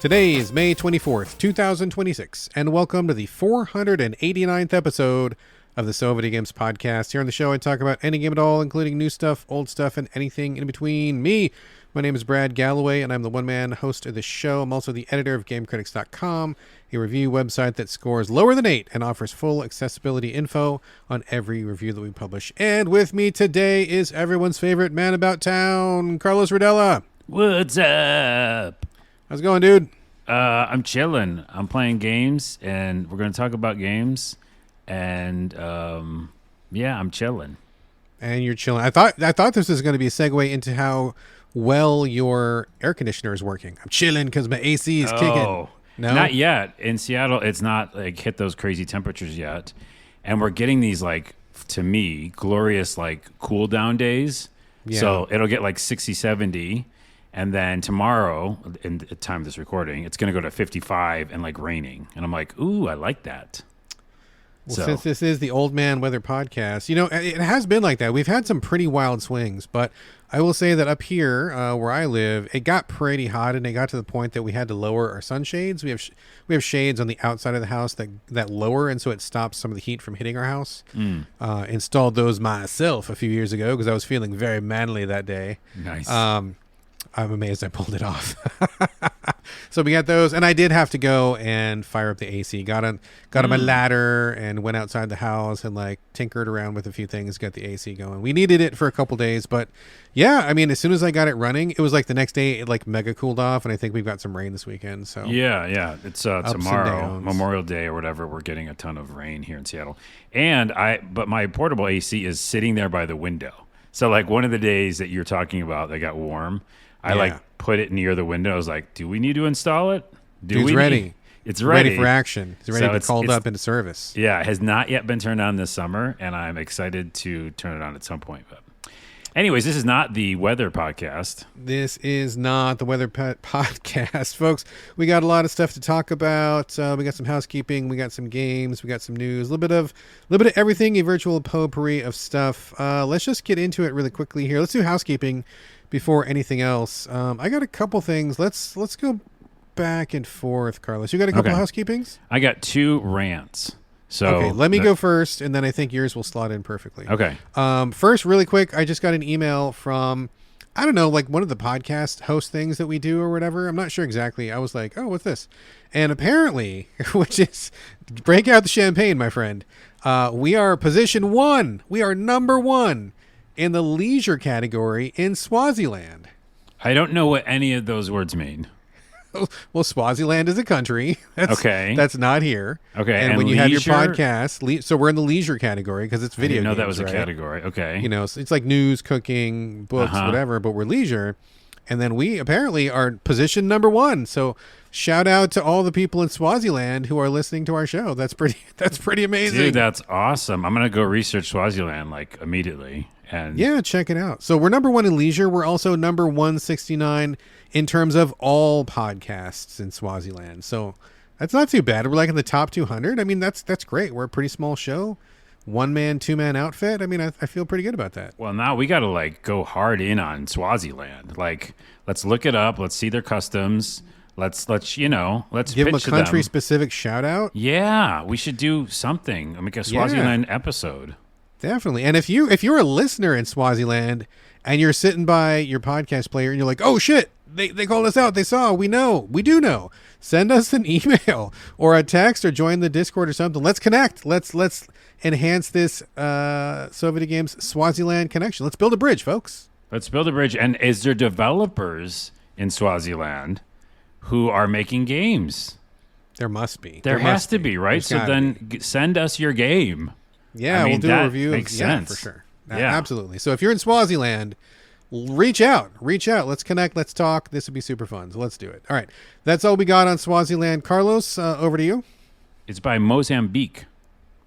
Today is May 24th, 2026, and welcome to the 489th episode of the Videogames podcast. Here on the show, I talk about any game at all, including new stuff, old stuff, and anything in between. My name is Brad Galloway, and I'm the one-man host of the show. I'm also the editor of GameCritics.com, a review website that scores lower than 8 and offers full accessibility info on every review that we publish. And with me today is everyone's favorite man about town, Carlos Rodella. What's up? How's it going, dude? I'm chilling. I'm playing games, and we're going to talk about games. And yeah, I'm chilling. And you're chilling. I thought this was going to be a segue into how well your air conditioner is working. I'm chilling because my AC is kicking. No, not yet. In Seattle, it's not like hit those crazy temperatures yet, and we're getting these to me glorious cool down days. Yeah. So it'll get 60, 70. And then tomorrow, in the time of this recording, it's going to go to 55 and raining. And I'm like, ooh, I like that. Well, since this is the Old Man Weather podcast, it has been like that. We've had some pretty wild swings, but I will say that up here where I live, it got pretty hot, and it got to the point that we had to lower our sunshades. We have shades on the outside of the house that lower, and so it stops some of the heat from hitting our house. Installed those myself a few years ago because I was feeling very manly that day. Nice. I'm amazed I pulled it off. So we got those, and I did have to go and fire up the AC. Got on my ladder and went outside the house and tinkered around with a few things, got the AC going. We needed it for a couple days, but yeah, I mean, as soon as I got it running, it was the next day it mega cooled off, and I think we've got some rain this weekend. So yeah, it's tomorrow, Memorial Day or whatever. We're getting a ton of rain here in Seattle, but my portable AC is sitting there by the window. So one of the days that you're talking about that got warm, I put it near the window. I was like, do we need to install it? Dude's ready. It's ready. Ready for action. It's ready to be called up into service. Yeah, it has not yet been turned on this summer, and I'm excited to turn it on at some point. But anyways, this is not the weather podcast. This is not the weather podcast, folks. We got a lot of stuff to talk about. We got some housekeeping. We got some games. We got some news. A little bit of everything, a virtual potpourri of stuff. Let's just get into it really quickly here. Let's do housekeeping before anything else. I got a couple things. Let's go back and forth, Carlos. You got a couple of housekeepings? I got 2 rants. So okay, let me go first, and then I think yours will slot in perfectly. Okay. First, really quick, I just got an email from, I don't know, one of the podcast host things that we do or whatever. I'm not sure exactly. I was like, oh, what's this? And apparently, which is, break out the champagne, my friend. We are position 1. We are number 1 in the leisure category in Swaziland. I don't know what any of those words mean. Well, Swaziland is a country. That's not here. Okay. And when you have your podcast, so we're in the leisure category because it's video games. I didn't know that was right? a category. Okay. It's like news, cooking, books, whatever, but we're leisure. And then we apparently are position number 1. So shout out to all the people in Swaziland who are listening to our show. That's pretty amazing. Dude, that's awesome. I'm going to go research Swaziland immediately. And yeah, check it out. So we're number 1 in leisure. We're also number 169 in terms of all podcasts in Swaziland. So that's not too bad. We're in the top 200. I mean, that's great. We're a pretty small show. 1-man, 2-man outfit. I mean, I feel pretty good about that. Well, now we got to go hard in on Swaziland. Let's look it up. Let's see their customs. Let's give them a country specific shout out. Yeah, we should do something. Make a Swaziland episode. Definitely. And if you're a listener in Swaziland and you're sitting by your podcast player and you're like, oh shit, they called us out. They saw, we do know. Send us an email or a text or join the Discord or something. Let's connect. Let's enhance this Videogames Swaziland connection. Let's build a bridge, folks. Let's build a bridge. And is there developers in Swaziland who are making games? There must be. There has to be, right? So then send us your game. Yeah, we'll do a review. Makes sense. For sure. Yeah, absolutely. So if you're in Swaziland, reach out. Let's connect. Let's talk. This would be super fun. So let's do it. All right. That's all we got on Swaziland. Carlos, over to you. It's by Mozambique.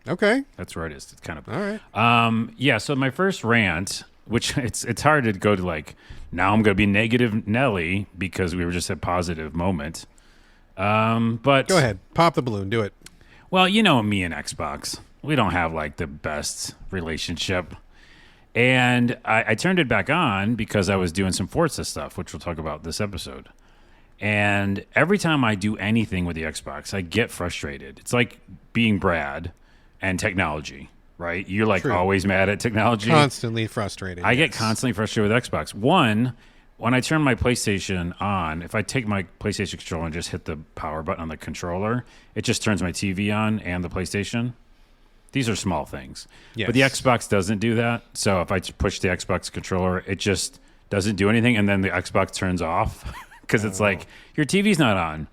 Okay. That's where it is. It's kind of all right. Yeah. So my first rant, which it's hard to go to now I'm going to be negative Nelly because we were just at positive moment. But go ahead. Pop the balloon. Do it. Well, me and Xbox. We don't have the best relationship. And I turned it back on because I was doing some Forza stuff, which we'll talk about this episode. And every time I do anything with the Xbox, I get frustrated. It's like being Brad and technology, right? You're like True. always mad at technology. Constantly frustrated. I get constantly frustrated with Xbox. One, when I turn my PlayStation on, if I take my PlayStation controller and just hit the power button on the controller, it just turns my TV on and the PlayStation. These are small things. Yes. But the Xbox doesn't do that. So if I push the Xbox controller, it just doesn't do anything. And then the Xbox turns off because it's like, your TV's not on.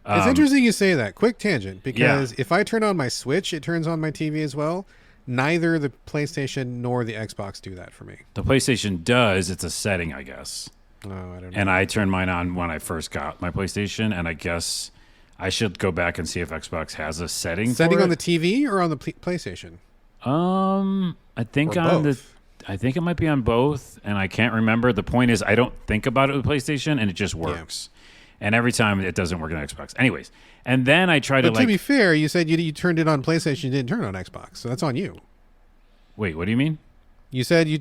It's interesting you say that. Quick tangent, because if I turn on my Switch, it turns on my TV as well. Neither the PlayStation nor the Xbox do that for me. The PlayStation does. It's a setting, I guess. Oh, I don't know. And I turned mine on when I first got my PlayStation, and I guess I should go back and see if Xbox has a setting for on it. the TV or on the PlayStation? I think Or on both? I think it might be on both, and I can't remember. The point is, I don't think about it with PlayStation, and it just works. And every time it doesn't work on Xbox. Anyways, and then I try But to to be fair, you said you turned it on PlayStation, you didn't turn it on Xbox, so that's on you. Wait, what do you mean? You said you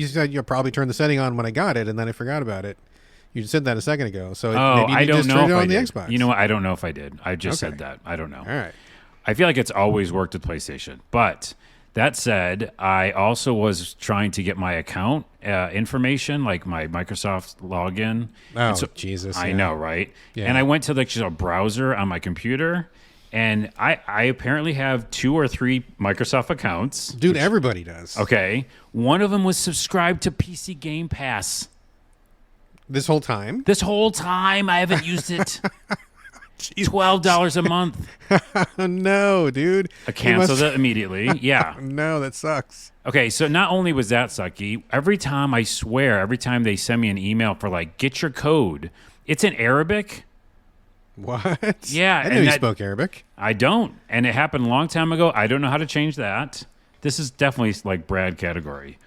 said you probably turned the setting on when I got it, and then I forgot about it. You said that a second ago, so maybe you I don't just know turned if it I on the did. Xbox. You know what? I don't know if I did. I just Okay. said that. I don't know. All right. I feel like it's always worked with PlayStation. But that said, I also was trying to get my account information, like my Microsoft login. Oh, And Jesus. I yeah. know, right? Yeah. And I went to a browser on my computer, and I apparently have 2 or 3 Microsoft accounts. Dude, everybody does. Okay. One of them was subscribed to PC Game Pass. This whole time? This whole time, I haven't used it. $12 a month. Oh, no, dude. I canceled it immediately. Yeah. No, that sucks. Okay, so not only was that sucky, every time they send me an email for like, get your code, it's in Arabic. What? Yeah, I and knew you that- spoke Arabic. I don't. And it happened a long time ago. I don't know how to change that. This is definitely like Brad category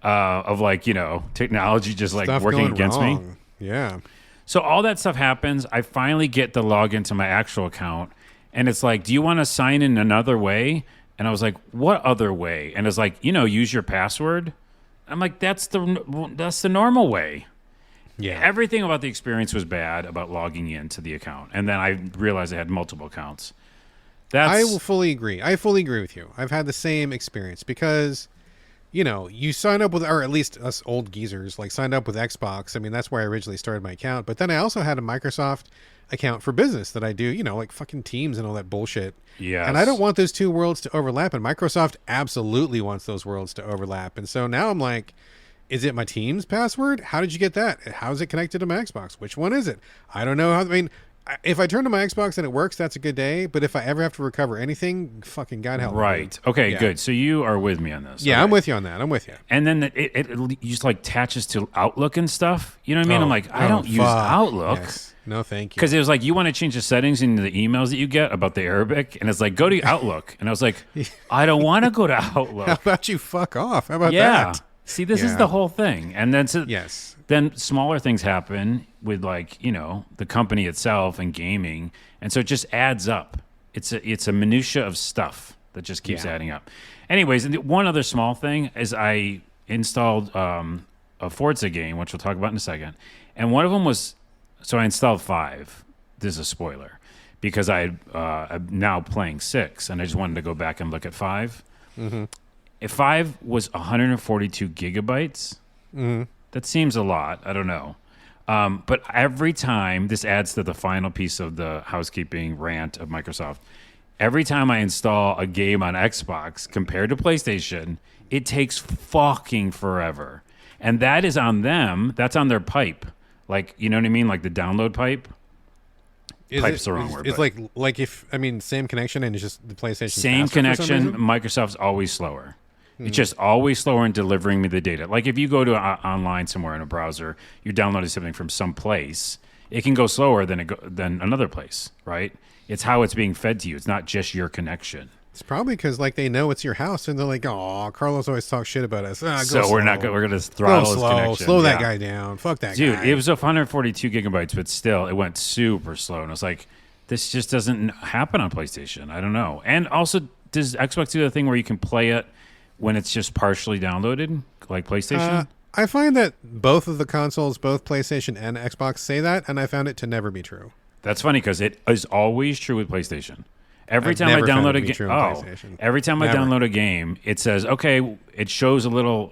of like, technology just like Stuff working going against me. wrong. Yeah. So all that stuff happens. I finally get the login to my actual account, and it's like, do you want to sign in another way? And I was like, what other way? And it's like, use your password. I'm like, that's the normal way. Yeah. Everything about the experience was bad about logging into the account, and then I realized I had multiple accounts. I will fully agree. I fully agree with you. I've had the same experience because, you sign up with, or at least us old geezers, like signed up with Xbox. I mean, that's where I originally started my account. But then I also had a Microsoft account for business that I do, like fucking Teams and all that bullshit. Yes. And I don't want those two worlds to overlap. And Microsoft absolutely wants those worlds to overlap. And so now I'm like, is it my Teams password? How did you get that? How is it connected to my Xbox? Which one is it? I don't know. If I turn to my Xbox and it works, that's a good day. But if I ever have to recover anything, fucking God help me. Right. Okay, Yeah. good. So you are with me on this. Yeah, Okay. I'm with you on that. I'm with you. And then it just like attaches to Outlook and stuff. You know what I mean? I'm like, I Oh, don't use fuck. Outlook. Yes. No, thank you. Because it was like, you want to change the settings in the emails that you get about the Arabic? And it's like, go to Outlook. And I was like, I don't want to go to How Outlook. about you fuck off? How about Yeah. that? See, this is Yeah. the whole thing. And then, Yes. then smaller things happen with like, the company itself and gaming. And so it just adds up. It's a minutia of stuff that just keeps Yeah. adding up. Anyways, and one other small thing is I installed a Forza game, which we'll talk about in a second. And one of them was, so I installed 5. This is a spoiler because I'm now playing 6 and I just wanted to go back and look at 5. Mm-hmm. If 5 was 142 gigabytes, Mm-hmm. that seems a lot. I don't know. But every time, this adds to the final piece of the housekeeping rant of Microsoft. Every time I install a game on Xbox compared to PlayStation, it takes fucking forever. And that is on them. That's on their pipe. Like, you know what I mean? Like the download pipe. Pipe's the wrong word. It's but like if, same connection and it's just the PlayStation. same faster for some connection. reason? Microsoft's always slower. It's just always slower in delivering me the data. Like if you go to online somewhere in a browser, you're downloading something from some place, it can go slower than than another place, right? It's how it's being fed to you. It's not just your connection. It's probably because they know it's your house and they're like, oh, Carlos always talks shit about us. Go So slow. we're going to throttle his slow. connection. Slow that Yeah. guy down. Fuck that Dude, guy. it was 142 gigabytes, but still, it went super slow. And I was like, this just doesn't happen on PlayStation. I don't know. And also, does Xbox do the thing where you can play it when it's just partially downloaded, like PlayStation? I find that both of the consoles, both PlayStation and Xbox, say that, and I found it to never be true. That's funny because it is always true with PlayStation. Every I've time I never found download it a to be game, true on PlayStation. every time I Never. download a game, it says, okay, it shows a little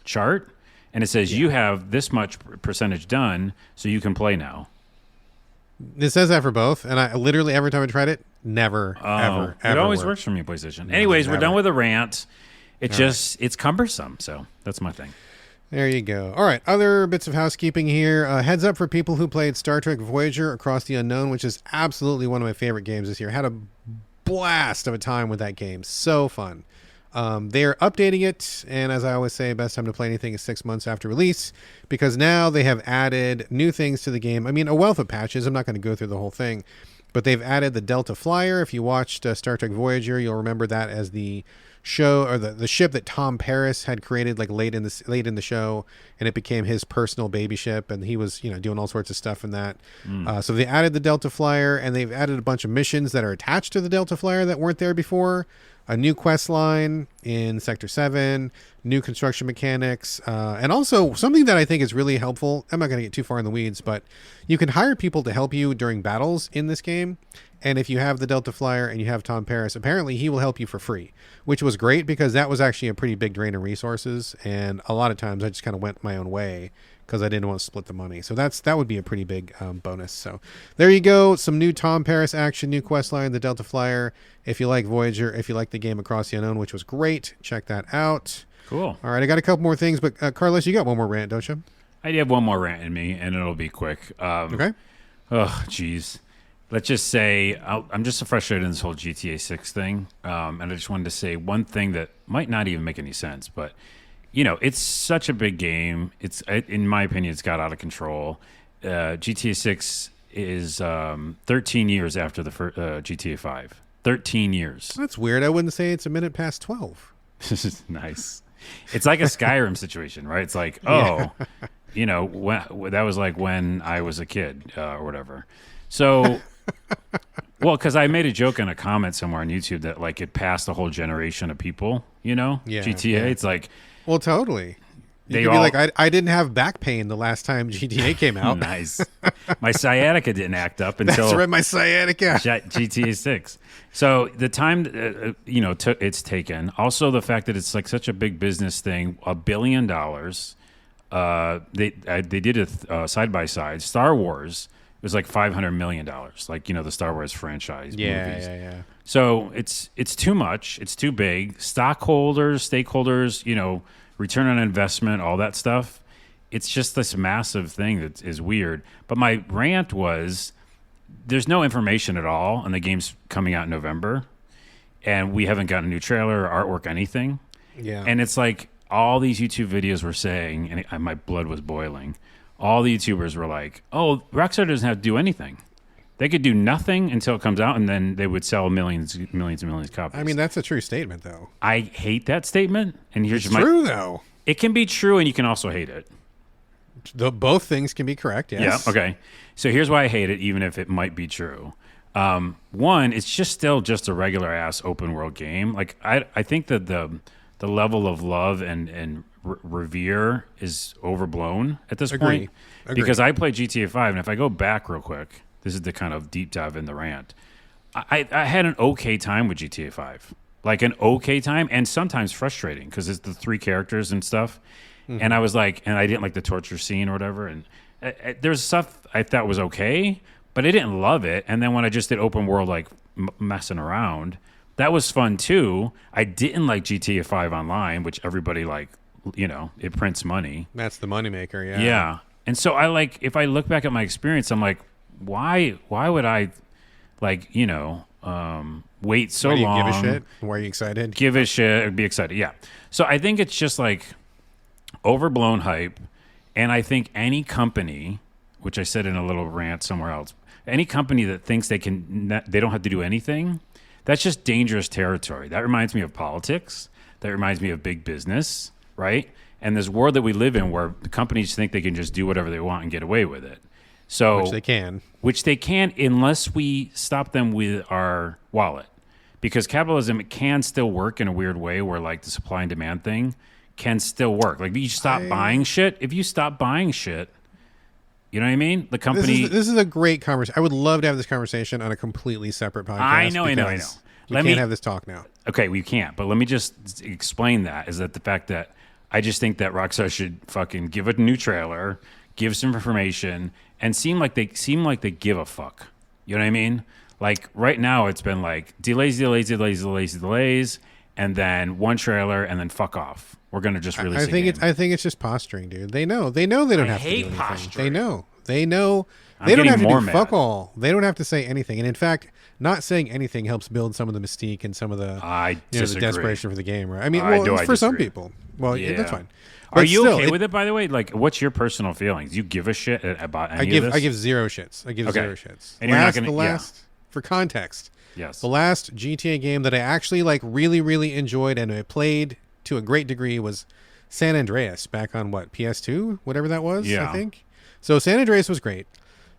chart, and it says you have this much percentage done, so you can play now. It says that for both, and I literally every time I tried it, never, ever, It always worked. works for me, PlayStation. Anyways, we're never. done with the rant. It's cumbersome, so that's my thing. There you go. All right, other bits of housekeeping here. Heads up for people who played Star Trek Voyager Across the Unknown, which is absolutely one of my favorite games this year. Had a blast of a time with that game. So fun. They're updating it, and as I always say, best time to play anything is 6 months after release, because now they have added new things to the game. I mean, a wealth of patches. I'm not going to go through the whole thing, but they've added the Delta Flyer. If you watched Star Trek Voyager, you'll remember that as the show, or the ship that Tom Paris had created like late in the show, and it became his personal baby ship, and he was doing all sorts of stuff in that. So they added the Delta Flyer, and they've added a bunch of missions that are attached to the Delta Flyer that weren't there before. A new quest line in Sector 7, new construction mechanics, and also something that I think is really helpful. I'm not going to get too far in the weeds, but you can hire people to help you during battles in this game. And if you have the Delta Flyer and you have Tom Paris, apparently he will help you for free, which was great because that was actually a pretty big drain of resources. And a lot of times I just kind of went my own way because I didn't want to split the money. So that would be a pretty big bonus. So there you go. Some new Tom Paris action, new quest line, the Delta Flyer. If you like Voyager, if you like the game Across the Unknown, which was great, check that out. Cool. All right, I got a couple more things, but Carlos, you got one more rant, don't you? I have one more rant in me, and it'll be quick. Okay. Oh, geez. Let's just say I'm just so frustrated in this whole GTA 6 thing, and I just wanted to say one thing that might not even make any sense, but it's such a big game. In my opinion, it's got out of control. GTA 6 is 13 years after the GTA 5. 13 years. That's weird. I wouldn't say it's a minute past 12. This is nice. It's like a Skyrim situation, right? It's like, that was like when I was a kid or whatever. So, well, because I made a joke in a comment somewhere on YouTube that like it passed a whole generation of people, GTA. Yeah. It's like, well, totally. You could be like, I didn't have back pain the last time GTA came out. Nice. My sciatica didn't act up until That's right, my sciatica. GTA 6. So the time it's taken. Also, the fact that it's like such a big business thing, $1 billion. They did it side by side. Star Wars was like $500 million. Like the Star Wars franchise movies. Yeah. So it's too much. It's too big. Stockholders, stakeholders, return on investment, all that stuff. It's just this massive thing that is weird. But my rant was, there's no information at all, and the game's coming out in November, and we haven't gotten a new trailer or artwork, anything. Yeah. And it's like all these YouTube videos were saying, and my blood was boiling. All the YouTubers were like, "Oh, Rockstar doesn't have to do anything. They could do nothing until it comes out, and then they would sell millions and millions of copies." I mean, that's a true statement, though. I hate that statement, and here's It's true, though. It can be true, and you can also hate it. Both things can be correct, yes. Yeah, okay. So here's why I hate it, even if it might be true. One, it's just still just a regular ass open world game. Like I think that the level of love and revere is overblown at this point. Agree. Because I played GTA 5, and if I go back real quick, this is the kind of deep dive in the rant. I had an okay time with GTA 5, like an okay time, and sometimes frustrating because it's the three characters and stuff. And I was like, and I didn't like the torture scene or whatever. And there's stuff I thought was okay, but I didn't love it. And then when I just did open world, like messing around, that was fun too. I didn't like GTA 5 Online, which everybody like, it prints money. That's the moneymaker, yeah. Yeah. And so I like, if I look back at my experience, I'm like, why would I like, wait so Why do you long? give a shit? Why are you excited? Give a shit, be excited. Yeah. So I think it's just like overblown hype. And I think any company, which I said in a little rant somewhere else, any company that thinks they don't have to do anything, that's just dangerous territory. That reminds me of politics. That reminds me of big business, right? And this world that we live in where the companies think they can just do whatever they want and get away with it. So, Which they can unless we stop them with our wallet. Because capitalism can still work in a weird way where like the supply and demand thing can still work. Like you stop buying shit. If you stop buying shit, you know what I mean? The company. This is a great conversation. I would love to have this conversation on a completely separate podcast. I know. We can't have this talk now. Okay, we can't. But let me just explain that. Is that the fact that I just think that Rockstar should fucking give a new trailer, give some information, and seem like they give a fuck. You know what I mean? Like right now, it's been like delays, and then one trailer, and then fuck off. We're gonna just release. I think it's just posturing, dude. They know they don't have to do anything. Posturing. They know they don't have to do fuck all. They don't have to say anything. And in fact, not saying anything helps build some of the mystique and some of the the desperation for the game, right? I mean, for some people, that's fine. But are you okay with it, by the way? Like, what's your personal feelings? You give a shit about any of this? I give zero shits. Zero shits. And you're not gonna, for context, yes, the last GTA game that I actually like really, really enjoyed and I played to a great degree was San Andreas back on PS2, whatever that was, I think. So San Andreas was great.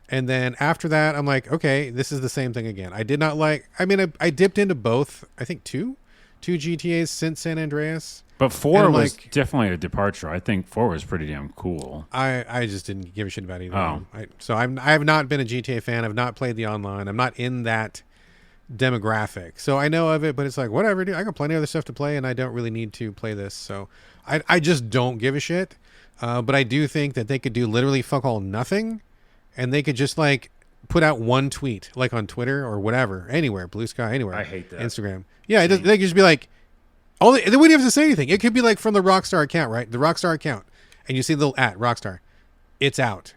And then after that, I'm like, okay, this is the same thing again. I did not like, I dipped into both, I think two GTAs since San Andreas. But 4 was definitely a departure. I think 4 was pretty damn cool. I just didn't give a shit about either. Oh. I have not been a GTA fan. I've not played the online. I'm not in that demographic. So I know of it, but it's like, whatever, dude. I got plenty of other stuff to play and I don't really need to play this. So I just don't give a shit. But I do think that they could do literally fuck all nothing. And they could just like put out one tweet, like on Twitter or whatever, anywhere, Blue Sky, anywhere. I hate that. Instagram. Yeah, they could just be like, they wouldn't have to say anything. It could be like from the Rockstar account, right? The Rockstar account. And you see the little Rockstar. It's out.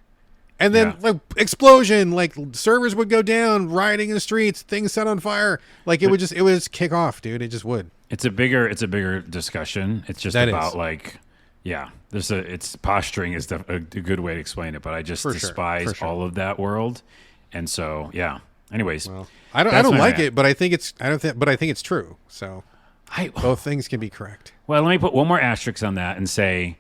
And then like explosion, like servers would go down, rioting in the streets, things set on fire. Like it would just kick off, dude. It just would. It's a bigger discussion. It's just about like, yeah, it's posturing is a good way to explain it, but I just despise all of that world. And so, yeah. Anyways, well, I don't like it, but I think it's true. So both things can be correct. Well, let me put one more asterisk on that and say,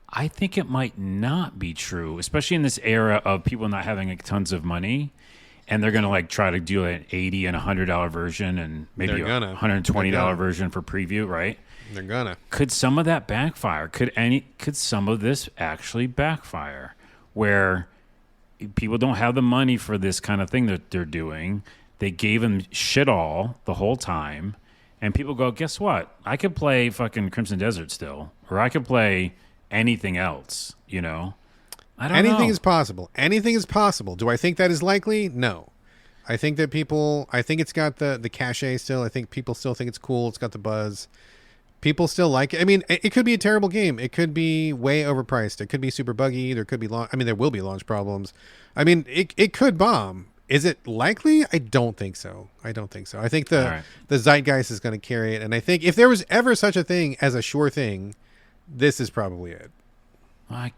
I think it might not be true, especially in this era of people not having like tons of money, and they're going to like try to do an $80 and $100 version and maybe a $120 version for preview, right? They're gonna. Could some of that backfire? Could some of this actually backfire, where people don't have the money for this kind of thing that they're doing? They gave them shit all the whole time, and people go, guess what? I could play fucking Crimson Desert still, or I could play anything else, you know? I don't know. Anything is possible. Anything is possible. Do I think that is likely? No. I think that I think it's got the cachet still. I think people still think it's cool. It's got the buzz. People still like it. I mean, it could be a terrible game. It could be way overpriced. It could be super buggy. There could be there will be launch problems. I mean, it could bomb. Is it likely? I don't think so. I think the zeitgeist is going to carry it. And I think if there was ever such a thing as a sure thing, this is probably it.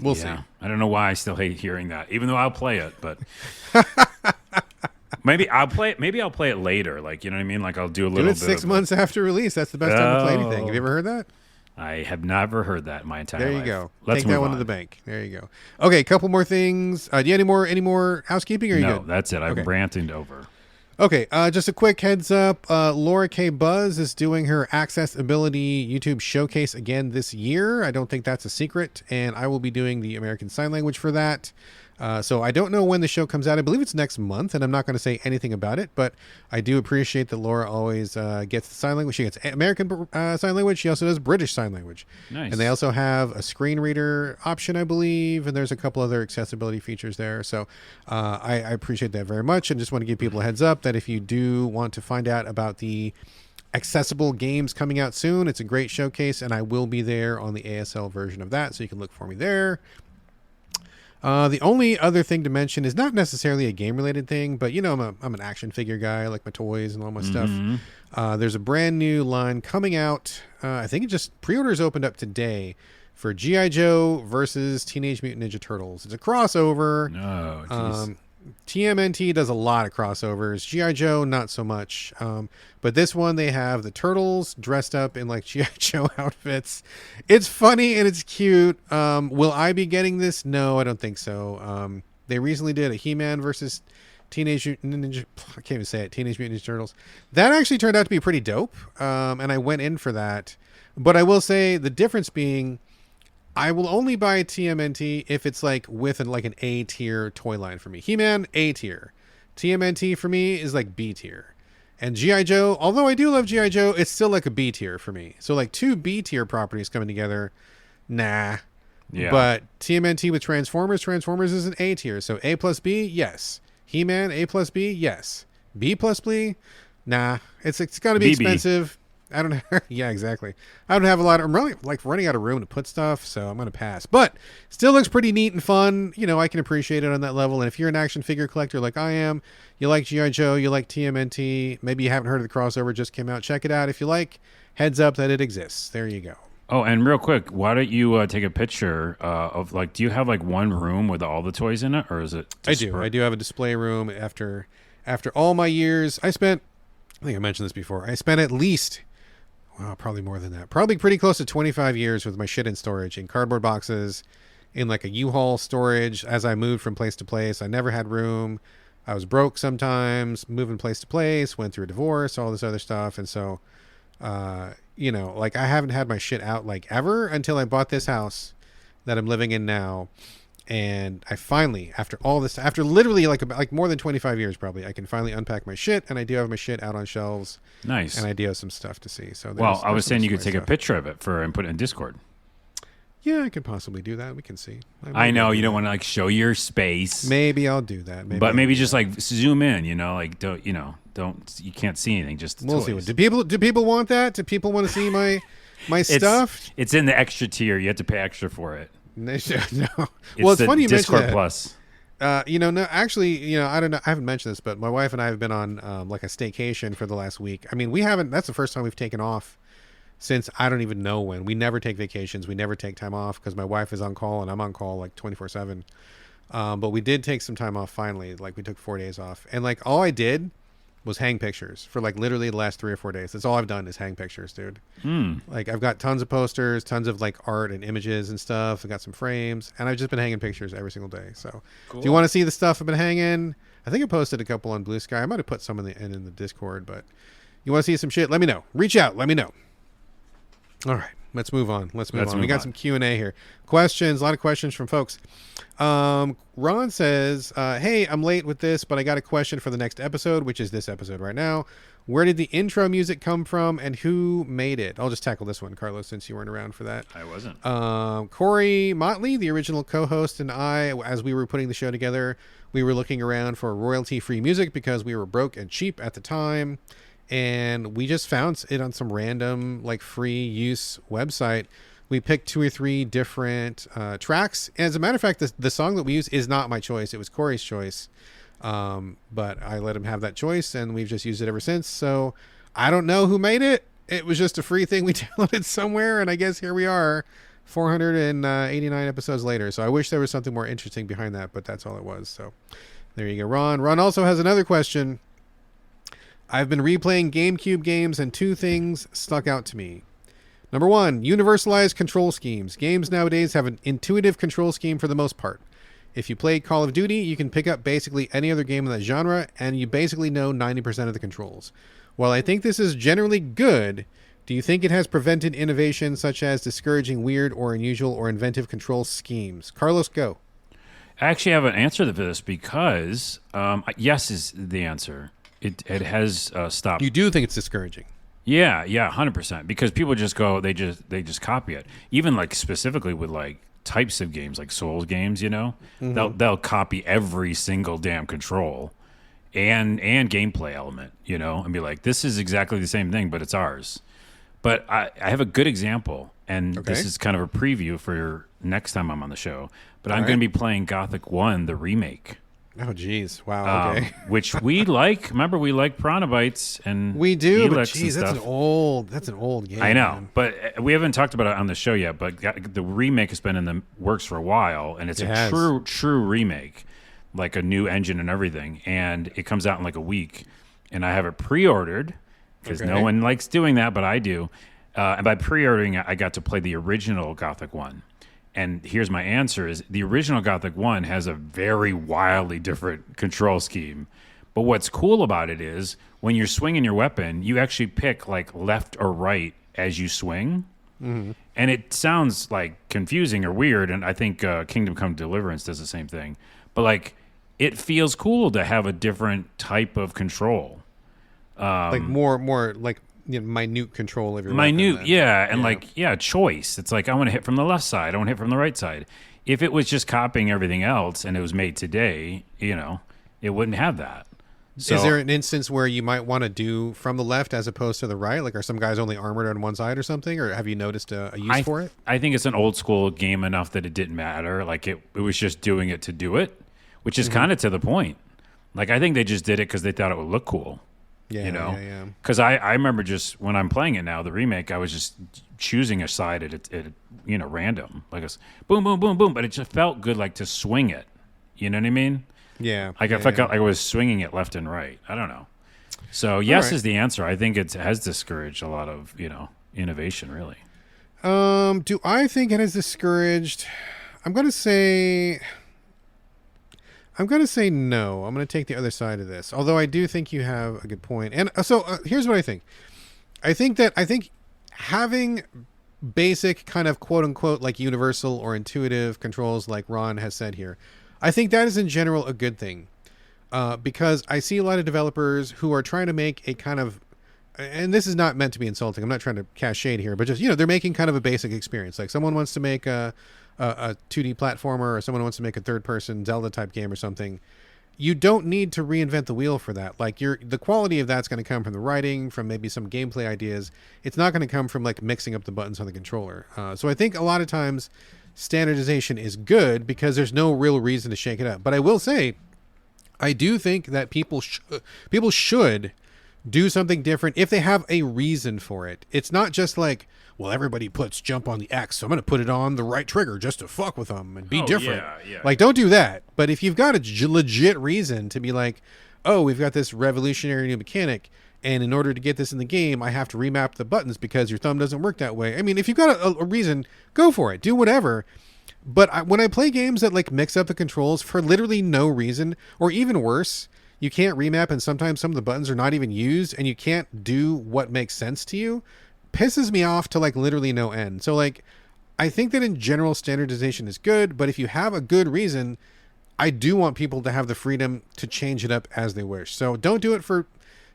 We'll see. I don't know why I still hate hearing that, even though I'll play it, but maybe I'll play it later. Like, you know what I mean? Like I'll do a little bit. 6 months after release. That's the best time to play anything. Have you ever heard that? I have never heard that in my entire life. There you go. Let's take that one to the bank. There you go. Okay, a couple more things. Do you have any more housekeeping? Or are you good? No, that's it. I'm ranting over. Okay, just a quick heads up. Laura K. Buzz is doing her Accessibility YouTube showcase again this year. I don't think that's a secret, and I will be doing the American Sign Language for that. So I don't know when the show comes out. I believe it's next month, and I'm not going to say anything about it, but I do appreciate that Laura always gets the sign language. She gets American Sign Language. She also does British Sign Language. Nice. And they also have a screen reader option, I believe, and there's a couple other accessibility features there. So I appreciate that very much, and just want to give people a heads up that if you do want to find out about the accessible games coming out soon, it's a great showcase, and I will be there on the ASL version of that, so you can look for me there. The only other thing to mention is not necessarily a game-related thing, but, you know, I'm an action figure guy. I like my toys and all my stuff. There's a brand new line coming out. I think it just pre-orders opened up today for G.I. Joe versus Teenage Mutant Ninja Turtles. It's a crossover. Oh, jeez. TMNT does a lot of crossovers. G.I. Joe, not so much. But this one, they have the Turtles dressed up in like G.I. Joe outfits. It's funny and it's cute. Will I be getting this? No, I don't think so. They recently did a He-Man versus Teenage Mutant Ninja... I can't even say it. Teenage Mutant Ninja Turtles. That actually turned out to be pretty dope. And I went in for that. But I will say the difference being, I will only buy TMNT if it's like with like an A tier toy line for me. He-Man, A tier. TMNT for me is like B tier. And G.I. Joe, although I do love G.I. Joe, it's still like a B tier for me. So like two B tier properties coming together, nah. Yeah. But TMNT with Transformers is an A tier. So A plus B, yes. He-Man, A plus B, yes. B plus B, nah. It's got to be BB. expensive. I don't know. Yeah, exactly. I don't have a lot. I'm really like running out of room to put stuff, so I'm going to pass. But still looks pretty neat and fun. You know, I can appreciate it on that level. And if you're an action figure collector like I am, you like G.I. Joe, you like TMNT, maybe you haven't heard of the crossover, just came out, check it out. If you like, heads up that it exists. There you go. Oh, and real quick, why don't you take a picture of like, do you have like one room with all the toys in it, or is it? I do have a display room. After all my years, I think I mentioned this before. I spent at least, well, probably more than that. Probably pretty close to 25 years with my shit in storage, in cardboard boxes, in like a U-Haul storage as I moved from place to place. I never had room. I was broke sometimes, moving place to place, went through a divorce, all this other stuff. And so, you know, like I haven't had my shit out like ever until I bought this house that I'm living in now. And I finally, after all this, after literally like more than 25 years probably, I can finally unpack my shit, and I do have my shit out on shelves. Nice. And I do have some stuff to see. So I was saying you could take a picture of it and put it in Discord. Yeah, I could possibly do that. We can see. I know you don't want to like show your space. Maybe I'll do that. Maybe just like zoom in. You know, like don't you can't see anything. Just we'll toys. see. Do people want that? Do people want to see my stuff? It's in the extra tier. You have to pay extra for it. No. Well, it's funny you mentioned that. Plus. No, actually, I don't know. I haven't mentioned this, but my wife and I have been on like a staycation for the last week. I mean, we haven't. That's the first time we've taken off since I don't even know when. We never take vacations. We never take time off because my wife is on call and I'm on call like 24/7. But we did take some time off finally. Like we took 4 days off, and like all I did was hang pictures for like literally the last 3 or 4 days. That's all I've done is hang pictures, dude. Like I've got tons of posters, tons of like art and images and stuff. I've got some frames, and I've just been hanging pictures every single day. So cool. If you want to see the stuff I've been hanging, I think I posted a couple on Blue Sky. I might have put some in the Discord, but you want to see some shit, let me know. Reach out, let me know. All right, let's move on. We got some Q&A here. Questions, a lot of questions from folks. Ron says, hey, I'm late with this, but I got a question for the next episode, which is this episode right now. Where did the intro music come from and who made it? I'll just tackle this one, Carlos, since you weren't around for that. I wasn't. Corey Motley, the original co-host, and I, as we were putting the show together, we were looking around for royalty-free music because we were broke and cheap at the time. And we just found it on some random, like, free use website. We picked 2 or 3 different tracks. And as a matter of fact, the song that we use is not my choice. It was Corey's choice. But I let him have that choice, and we've just used it ever since. So I don't know who made it. It was just a free thing we downloaded somewhere, and I guess here we are, 489 episodes later. So I wish there was something more interesting behind that, but that's all it was. So there you go, Ron. Ron also has another question. I've been replaying GameCube games, and 2 things stuck out to me. Number 1, universalized control schemes. Games nowadays have an intuitive control scheme for the most part. If you play Call of Duty, you can pick up basically any other game in that genre, and you basically know 90% of the controls. While I think this is generally good, do you think it has prevented innovation such as discouraging weird or unusual or inventive control schemes? Carlos, go. I actually have an answer to this because yes is the answer. It has stopped. You do think it's discouraging? Yeah, 100%. Because people just go, they just copy it. Even like specifically with like types of games, like Souls games, you know, they'll copy every single damn control and gameplay element, you know, and be like, this is exactly the same thing, but it's ours. But I have a good example, and this is kind of a preview for next time I'm on the show. But I'm going to be playing Gothic 1, the remake. Oh, geez. Wow. Okay. Which we like. Remember, we like Piranha Bytes and we do, but Helix geez, and that's an old game. I know, man. but we haven't talked about it on the show yet. But the remake has been in the works for a while, and it's true remake, like a new engine and everything. And it comes out in like a week, and I have it pre-ordered because no one likes doing that, but I do. And by pre-ordering, I got to play the original Gothic 1. And here's my answer is the original Gothic 1 has a very wildly different control scheme. But what's cool about it is when you're swinging your weapon, you actually pick like left or right as you swing. And it sounds like confusing or weird, and I think Kingdom Come Deliverance does the same thing. But like, it feels cool to have a different type of control. Like more like minute control of your weapon then. And choice. It's like I want to hit from the left side, I want to hit from the right side. If it was just copying everything else and it was made today, it wouldn't have that. So, is there an instance where you might want to do from the left as opposed to the right? Like, are some guys only armored on one side or something? Or have you noticed a use for it? I think it's an old school game enough that it didn't matter. Like, it was just doing it to do it, which is kind of to the point. Like, I think they just did it because they thought it would look cool. Yeah. Because I remember just when I'm playing it now, the remake, I was just choosing a side at random. Like, it's boom, boom, boom, boom. But it just felt good, like, to swing it. You know what I mean? Yeah. Like, I felt like I was swinging it left and right. I don't know. So, yes is the answer. I think it has discouraged a lot of, innovation, really. Do I think it has discouraged? I'm going to say no. I'm going to take the other side of this. Although I do think you have a good point. And so here's what I think. I think having basic kind of quote unquote like universal or intuitive controls like Ron has said here, I think that is in general a good thing. Because I see a lot of developers who are trying to make a kind of, and this is not meant to be insulting, I'm not trying to cast shade here, but just, they're making kind of a basic experience. Like someone wants to make a 2D platformer, or someone wants to make a third-person Zelda type game or something. You don't need to reinvent the wheel for that. Like the quality of that's going to come from the writing, from maybe some gameplay ideas. It's not going to come from like mixing up the buttons on the controller. So I think a lot of times standardization is good because there's no real reason to shake it up. But I will say, I do think that people should do something different if they have a reason for it. It's not just like, well, everybody puts jump on the X, so I'm going to put it on the right trigger just to fuck with them and be different. Yeah. Like, don't do that. But if you've got a legit reason to be like, oh, we've got this revolutionary new mechanic, and in order to get this in the game, I have to remap the buttons because your thumb doesn't work that way. I mean, if you've got a reason, go for it. Do whatever. But when I play games that like mix up the controls for literally no reason, or even worse, you can't remap and sometimes some of the buttons are not even used and you can't do what makes sense to you, pisses me off to like literally no end. So like, I think that in general standardization is good, but if you have a good reason, I do want people to have the freedom to change it up as they wish. So don't do it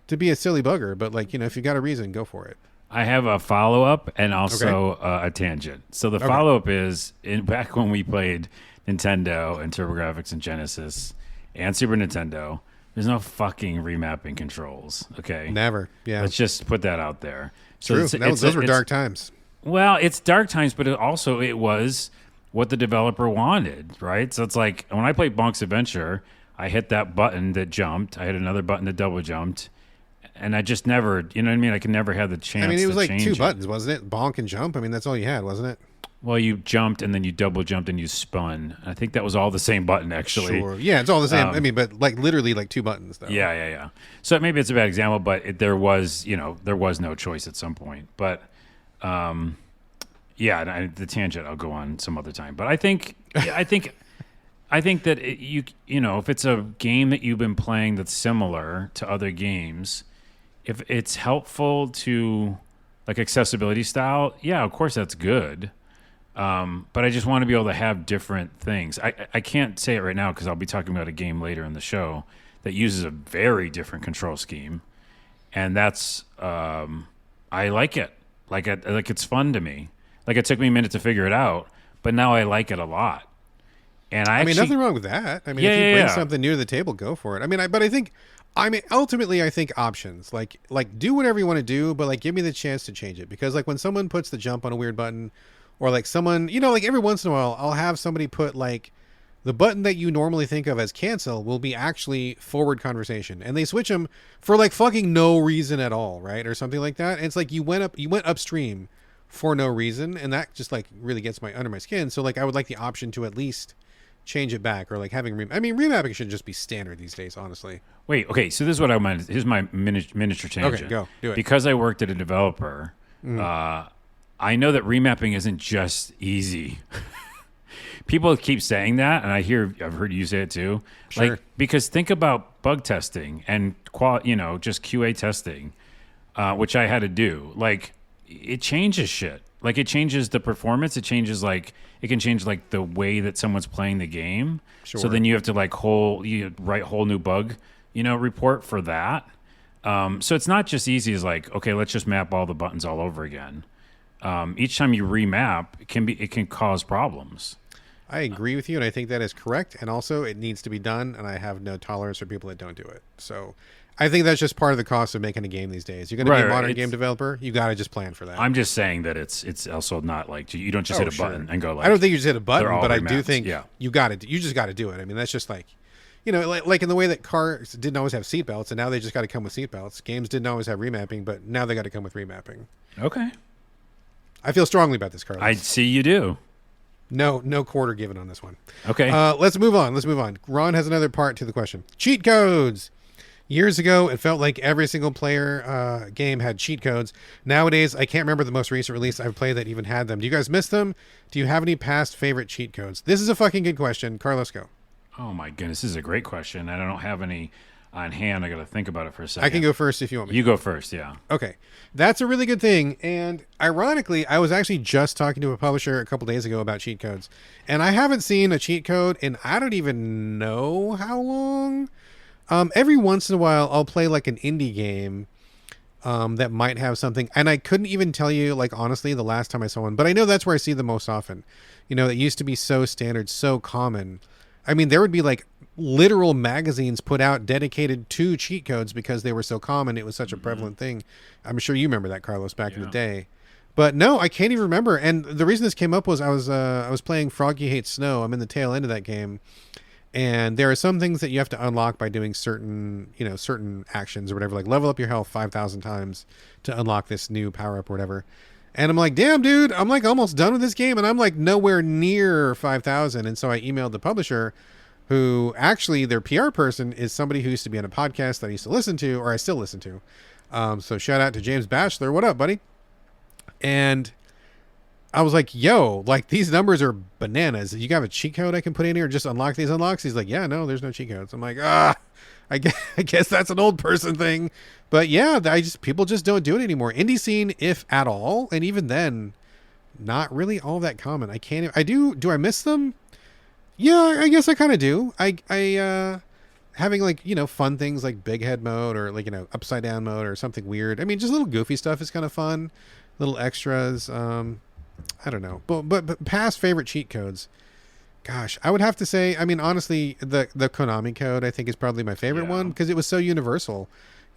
to be a silly bugger, but like, if you got a reason, go for it. I have a follow-up and also a tangent. So the follow-up is, back when we played Nintendo and TurboGrafx and Genesis and Super Nintendo, there's no fucking remapping controls, okay? Never, yeah. Let's just put that out there. So true, those were dark times. Well, it's dark times, but it was what the developer wanted, right? So it's like, when I played Bonk's Adventure, I hit that button that jumped, I hit another button that double jumped, and I just never, you know what I mean? I could never have the chance to change it. I mean, it was like two buttons, wasn't it? Bonk and jump. I mean, that's all you had, wasn't it? Well, you jumped and then you double jumped and you spun. I think that was all the same button, actually. Sure. Yeah, it's all the same. I mean, but like literally like two buttons, though. Yeah. So maybe it's a bad example, but there was no choice at some point. But the tangent I'll go on some other time. But I think that if it's a game that you've been playing that's similar to other games, if it's helpful to like accessibility style, yeah, of course that's good. But I just want to be able to have different things. I can't say it right now because I'll be talking about a game later in the show that uses a very different control scheme, and that's I like it. Like it's fun to me. Like it took me a minute to figure it out, but now I like it a lot. And I mean, nothing wrong with that. I mean, if you bring something new to the table, go for it. I mean, ultimately, I think options like do whatever you want to do, but like give me the chance to change it. Because like when someone puts the jump on a weird button, or like someone, like every once in a while, I'll have somebody put like the button that you normally think of as cancel will be actually forward conversation, and they switch them for like fucking no reason at all, right, or something like that. And it's like you went upstream for no reason, and that just like really gets under my skin. So like I would like the option to at least change it back, or like having remapping should just be standard these days, honestly. Wait, okay, so this is what I meant. Here's my miniature tangent. Okay, go do it. Because I worked at a developer, I know that remapping isn't just easy. People keep saying that, and I've heard you say it too. Sure. Like, because think about bug testing and just QA testing, which I had to do. Like, it changes shit. Like it changes the performance. It changes like it can change like the way that someone's playing the game. Sure. So then you have to like you write whole new bug, report for that. So it's not just easy as like, okay, let's just map all the buttons all over again. Each time you remap, it can cause problems. I agree with you, and I think that is correct. And also, it needs to be done, and I have no tolerance for people that don't do it. So I think that's just part of the cost of making a game these days. You're going to be a modern game developer, you got to just plan for that. I'm just saying that it's also not like you don't just hit a button and go like. I don't think you just hit a button, but I do think you just got to do it. I mean, that's just like, like in the way that cars didn't always have seatbelts, and now they just got to come with seatbelts. Games didn't always have remapping, but now they got to come with remapping. Okay. I feel strongly about this, Carlos. I see you do. No quarter given on this one. Okay. Let's move on. Ron has another part to the question. Cheat codes. Years ago, it felt like every single player game had cheat codes. Nowadays, I can't remember the most recent release I've played that even had them. Do you guys miss them? Do you have any past favorite cheat codes? This is a fucking good question. Carlos, go. Oh my goodness, this is a great question. I don't have any on hand. I got to think about it for a second. I can go first if you want me. You go first, yeah. Okay. That's a really good thing. And ironically, I was actually just talking to a publisher a couple days ago about cheat codes. And I haven't seen a cheat code in I don't even know how long. Every once in a while, I'll play like an indie game that might have something. And I couldn't even tell you, like, honestly, the last time I saw one. But I know that's where I see them most often. It used to be so standard, so common. I mean, there would be like literal magazines put out dedicated to cheat codes because they were so common. It was such a prevalent thing. I'm sure you remember that, Carlos, back in the day. But no, I can't even remember. And the reason this came up was I was playing Froggy Hates Snow. I'm in the tail end of that game. And there are some things that you have to unlock by doing certain actions or whatever, like level up your health 5,000 times to unlock this new power up or whatever. And I'm like, damn, dude, I'm like almost done with this game. And I'm like nowhere near 5,000. And so I emailed the publisher, who actually their PR person is somebody who used to be on a podcast that I used to listen to, or I still listen to. So shout out to James Batchelor. What up, buddy? And I was like, yo, like these numbers are bananas. You have a cheat code I can put in here and just unlock these unlocks? He's like, yeah, no, there's no cheat codes. I'm like, I guess that's an old person thing. But yeah, people just don't do it anymore. Indie scene, if at all, and even then, not really all that common. Do I miss them? Yeah, I guess I kind of do. I having like, fun things like big head mode or like, upside down mode or something weird. I mean, just little goofy stuff is kind of fun. Little extras. I don't know. But past favorite cheat codes. Gosh, I would have to say, I mean, honestly, the Konami code I think is probably my favorite one because it was so universal.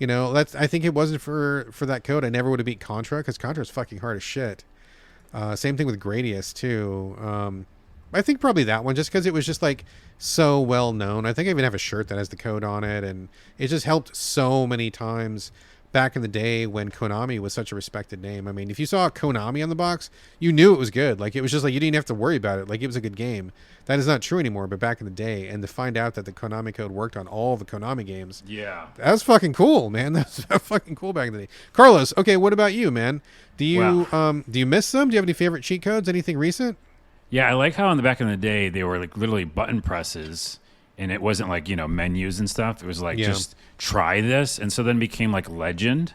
I think it wasn't for that code, I never would have beat Contra because Contra is fucking hard as shit. Same thing with Gradius too. I think probably that one just because it was just like so well known. I think I even have a shirt that has the code on it, and it just helped so many times back in the day when Konami was such a respected name. I mean, if you saw Konami on the box, you knew it was good. Like it was just like you didn't have to worry about it. Like it was a good game. That is not true anymore, but back in the day, and to find out that the Konami code worked on all the Konami games, yeah, that was fucking cool, man. That was fucking cool back in the day. Carlos, okay, what about you, man? Do you miss them? Do you have any favorite cheat codes? Anything recent? Yeah, I like how in the back in the day they were like literally button presses, and it wasn't like menus and stuff. It was like just try this, and so then it became like legend.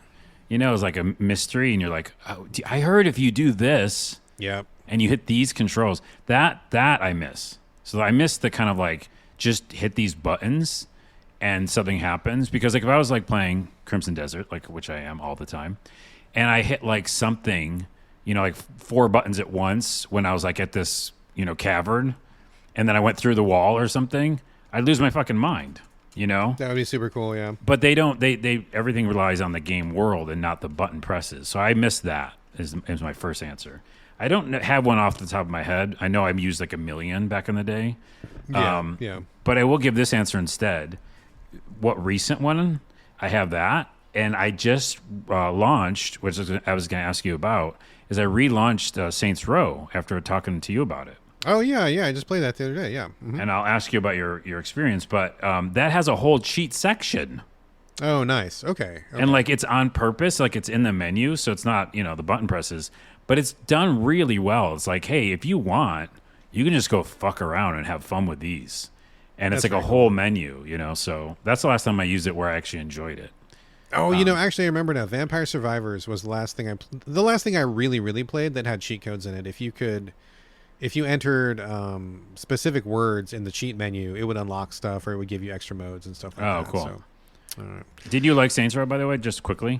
It was like a mystery, and you're like, oh, I heard if you do this, and you hit these controls, that I miss. So I miss the kind of like just hit these buttons and something happens. Because like if I was like playing Crimson Desert, like which I am all the time, and I hit like something, like 4 buttons at once when I was like at this, cavern, and then I went through the wall or something, I'd lose my fucking mind, That would be super cool, yeah. But they don't, they everything relies on the game world and not the button presses. So I miss that is my first answer. I don't have one off the top of my head. I know I've used like a million back in the day. Yeah. But I will give this answer instead. What recent one? I have that. And I just launched, which I was going to ask you about, is I relaunched Saints Row after talking to you about it. Oh, yeah. I just played that the other day, yeah. Mm-hmm. And I'll ask you about your experience. But that has a whole cheat section. Oh, nice. Okay. And like it's on purpose, like it's in the menu. So it's not, the button presses. But it's done really well. It's like, hey, if you want, you can just go fuck around and have fun with these. And it's like a whole menu, So that's the last time I used it where I actually enjoyed it. Oh, actually, I remember now. Vampire Survivors was the last thing I really, really played that had cheat codes in it. If you entered specific words in the cheat menu, it would unlock stuff or it would give you extra modes and stuff like that. Oh, cool. So, Did you like Saints Row, by the way, just quickly?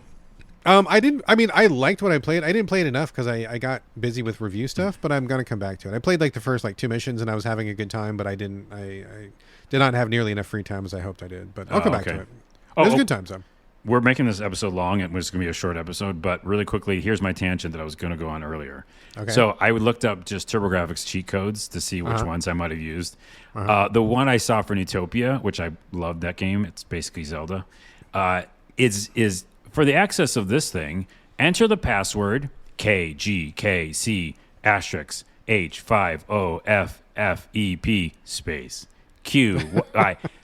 I didn't. I mean, I liked what I played. I didn't play it enough because I got busy with review stuff. But I'm gonna come back to it. I played like the first like 2 missions and I was having a good time. But I did not have nearly enough free time as I hoped I did. But I'll come back to it. It was good times though. We're making this episode long. It was going to be a short episode, but really quickly, here's my tangent that I was going to go on earlier. Okay. So I looked up just TurboGrafx cheat codes to see which ones I might have used. The one I saw for Utopia, which I loved that game, it's basically Zelda, is for the access of this thing, enter the password KGKC asterisk H5OFFEP space. Q.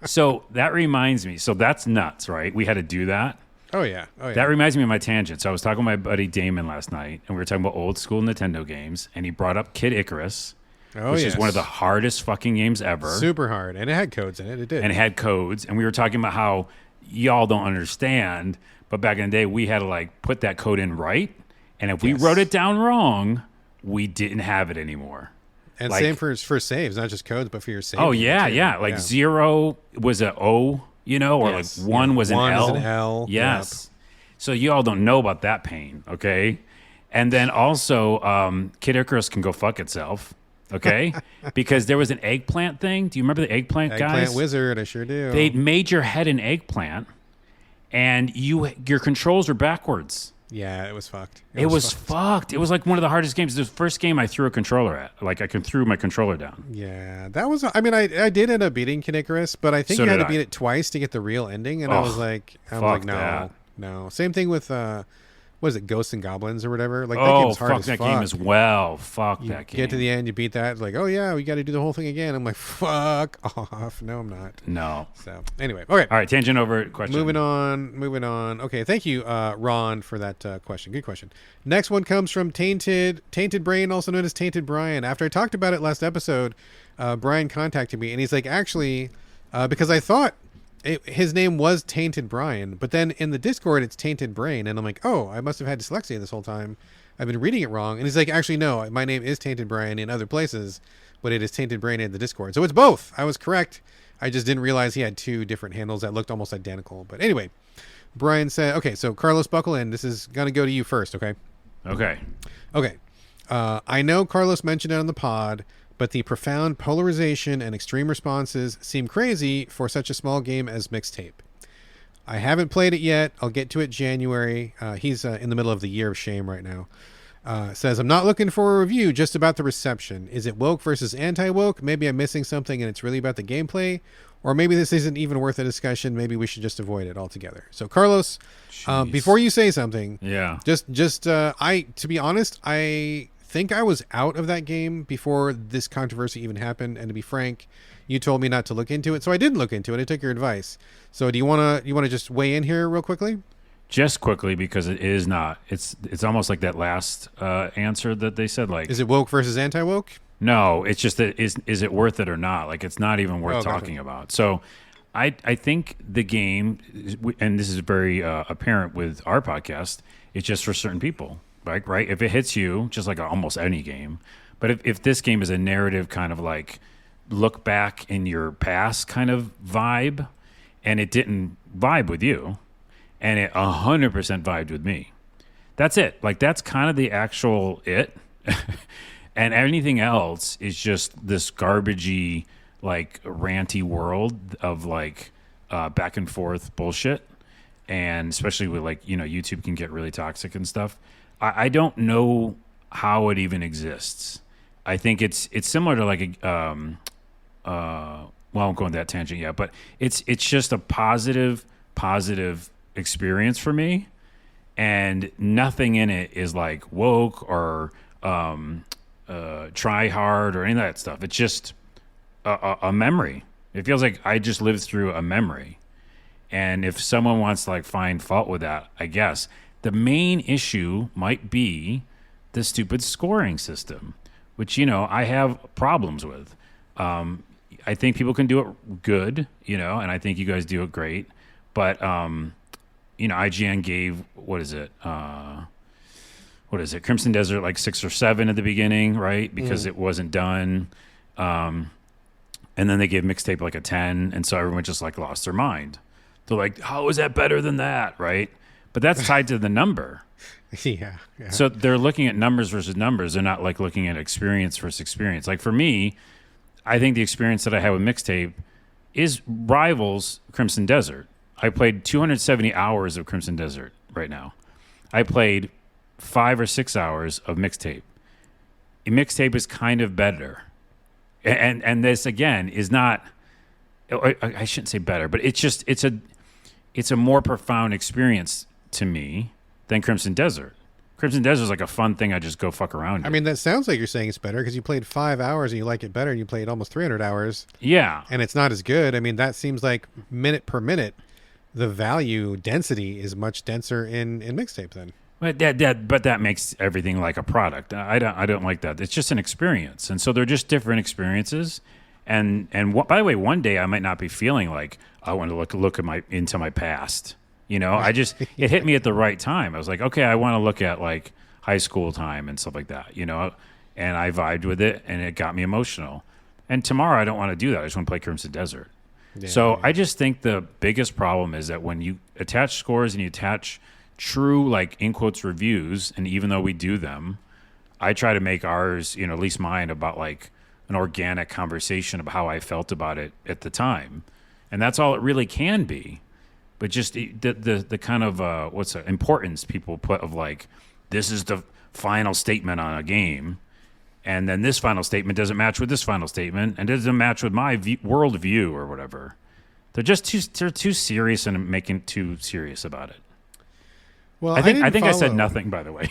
So that reminds me. So that's nuts, right? We had to do that. Oh yeah. That reminds me of my tangent. So I was talking with my buddy Damon last night, and we were talking about old school Nintendo games, and he brought up Kid Icarus, which is one of the hardest fucking games ever. Super hard, and it had codes in it. It did. And it had codes, and we were talking about how y'all don't understand, but back in the day, we had to like put that code in right, and if we wrote it down wrong, we didn't have it anymore. And like, same for saves, not just codes, but for your saves. Oh, yeah. Like 0 was an O, or like 1 was an L. 1 is an L. Yes. Yep. So you all don't know about that pain, okay? And then also, Kid Icarus can go fuck itself, okay? Because there was an eggplant thing. Do you remember the eggplant guys? Eggplant wizard, I sure do. They made your head an eggplant, and your controls were backwards. Yeah, it was fucked. It was fucked. It was like one of the hardest games. The first game I threw a controller at. Like I threw my controller down. Yeah, that was. I mean, I did end up beating Kid Icarus, but I think you had to beat it twice to get the real ending, and I was like, no. Same thing with what is it, Ghosts and Goblins or whatever? Like that game's hard as fuck. Game as well. Fuck you that game. Get to the end, you beat that. It's like, oh yeah, we got to do the whole thing again. I'm like, fuck off. No, I'm not. No. So anyway, okay. All right, tangent over. Question. Moving on. Okay, thank you, Ron, for that question. Good question. Next one comes from Tainted Brain, also known as Tainted Brian. After I talked about it last episode, Brian contacted me and he's like, actually, because I thought his name was Tainted Brian, but then in the Discord it's Tainted Brain, and I'm like, oh, I must have had dyslexia this whole time. I've been reading it wrong. And he's like, actually, no, my name is Tainted Brian in other places, but it is Tainted Brain in the Discord. So it's both. I was correct. I just didn't realize he had 2 different handles that looked almost identical. But anyway, Brian said, okay, so Carlos, buckle in. This is going to go to you first, okay? Okay. I know Carlos mentioned it on the pod, but the profound polarization and extreme responses seem crazy for such a small game as Mixtape. I haven't played it yet. I'll get to it January. He's in the middle of the year of shame right now. Says, I'm not looking for a review, just about the reception. Is it woke versus anti-woke? Maybe I'm missing something and it's really about the gameplay. Or maybe this isn't even worth a discussion. Maybe we should just avoid it altogether. So, Carlos, before you say something, to be honest, I think I was out of that game before this controversy even happened. And to be frank, you told me not to look into it, so I didn't look into it. I took your advice. So, do you want to just weigh in here real quickly? Just quickly, because it is not. It's almost like that last answer that they said. Like, is it woke versus anti-woke? No, it's just that is it worth it or not? Like, it's not even worth talking about. So, I think the game, and this is very apparent with our podcast, it's just for certain people. Right? If it hits you, just like almost any game. But if this game is a narrative kind of like look back in your past kind of vibe, and it didn't vibe with you, and it 100% vibed with me, that's it. Like, that's kind of the actual it. And anything else is just this garbagey, like, ranty world of, like, back and forth bullshit. And especially with, like, YouTube can get really toxic and stuff. I don't know how it even exists. I think it's similar to, like, well, I won't go on that tangent yet, but it's just a positive experience for me, and nothing in it is like woke or try hard or any of that stuff. It's just a memory. It feels like I just lived through a memory, and if someone wants to like find fault with that, I guess the main issue might be the stupid scoring system, which I have problems with. I think people can do it good, and I think you guys do it great, but IGN gave, Crimson Desert like 6 or 7 at the beginning, right? Because it wasn't done. And then they gave Mixtape like a 10. And so everyone just like lost their mind. They're like, how is that better than that, right? But that's tied to the number. Yeah. So they're looking at numbers versus numbers. They're not like looking at experience versus experience. Like for me, I think the experience that I had with Mixtape rivals Crimson Desert. I played 270 hours of Crimson Desert right now. I played 5 or 6 hours of Mixtape. Mixtape is kind of better. And this again is not, I shouldn't say better, but it's a more profound experience to me than Crimson Desert. Crimson Desert is like a fun thing I just go fuck around in. I mean, that sounds like you're saying it's better because you played 5 hours and you like it better, and you played almost 300 hours. Yeah. And it's not as good. I mean, that seems like minute per minute, the value density is much denser in Mixtape then. But that makes everything like a product. I don't like that. It's just an experience, and so they're just different experiences. And by the way, one day I might not be feeling like I want to look into my past. It hit me at the right time. I was like, okay, I want to look at like high school time and stuff like that. And I vibed with it, and it got me emotional. And tomorrow I don't want to do that. I just want to play Crimson Desert. Yeah. I just think the biggest problem is that when you attach scores and you attach true, like in quotes, reviews, and even though we do them, I try to make ours, at least mine, about like an organic conversation of how I felt about it at the time. And that's all it really can be. But just the kind of importance people put of like, this is the final statement on a game, and then this final statement doesn't match with this final statement, and doesn't match with my world view or whatever. They're just too serious and making too serious about it. Well, I think I said nothing, by the way.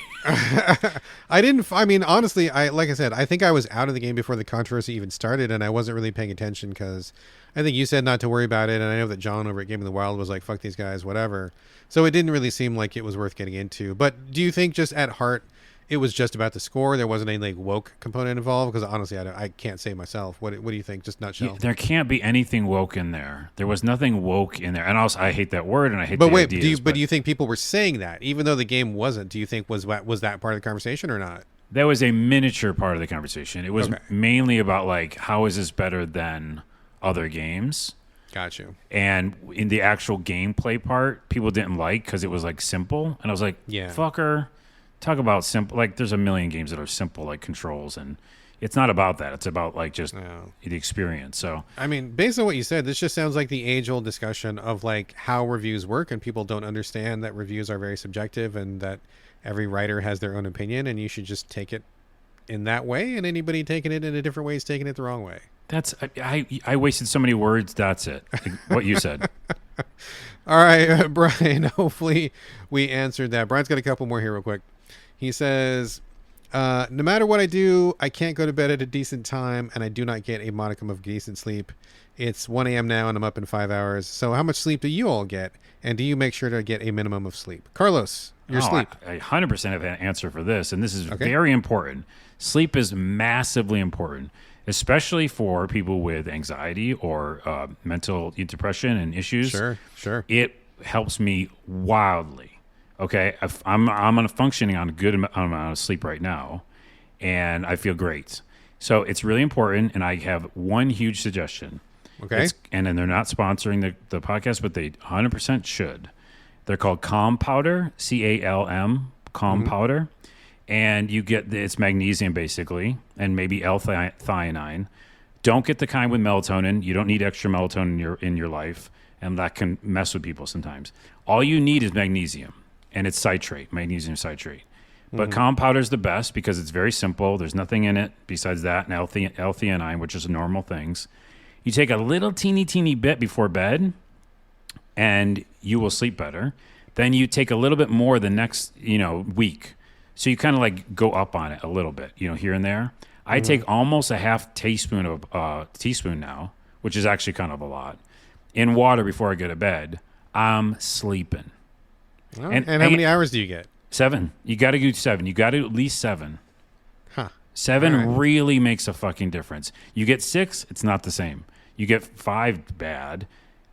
I mean, honestly, like I said, I think I was out of the game before the controversy even started, and I wasn't really paying attention because I think you said not to worry about it, and I know that John over at Game of the Wild was like, fuck these guys, whatever. So it didn't really seem like it was worth getting into. But do you think just at heart it was just about the score? There wasn't any like woke component involved? Because honestly, I can't say myself. What do you think? Just nutshell. There can't be anything woke in there. There was nothing woke in there. And also, I hate that word, and I hate but the wait, ideas. But do you think people were saying that, even though the game wasn't? Do you think was that part of the conversation or not? That was a miniature part of the conversation. It was mainly about like, how is this better than other games? Got you. And in the actual gameplay part, people didn't like because it was like simple. And I was like, fucker, talk about simple. Like there's a million games that are simple, like controls. And it's not about that. It's about like just the experience. So, I mean, based on what you said, this just sounds like the age-old discussion of like how reviews work, and people don't understand that reviews are very subjective and that every writer has their own opinion, and you should just take it in that way, and anybody taking it in a different way is taking it the wrong way. That's I wasted so many words. That's it. What you said. All right, Brian. Hopefully we answered that. Brian's got a couple more here real quick. He says, no matter what I do, I can't go to bed at a decent time, and I do not get a modicum of decent sleep. It's 1 a.m. now, and I'm up in 5 hours. So how much sleep do you all get? And do you make sure to get a minimum of sleep? Carlos, your sleep. I 100% have an answer for this, and this is very important. Sleep is massively important, especially for people with anxiety or mental depression and issues. Sure. It helps me wildly. Okay, I'm functioning on a good amount of sleep right now, and I feel great. So it's really important, and I have one huge suggestion. Okay. And then they're not sponsoring the podcast, but they 100% should. They're called Calm Powder, CALM, Calm Powder. And you get, it's magnesium basically, and maybe L-theanine. Don't get the kind with melatonin. You don't need extra melatonin in your life, and that can mess with people sometimes. All you need is magnesium, and it's citrate, magnesium citrate. But Calm Powder is the best because it's very simple. There's nothing in it besides that and L-theanine, which is normal things. You take a little teeny bit before bed, and you will sleep better. Then you take a little bit more the next, week. So you kind of like go up on it a little bit, here and there. I take almost a half teaspoon of teaspoon now, which is actually kind of a lot, in water before I go to bed. I'm sleeping. Oh, and how many hours do you get? 7. You got to do 7. You got to at least 7. Huh. 7 really makes a fucking difference. You get 6, it's not the same. You get 5, bad.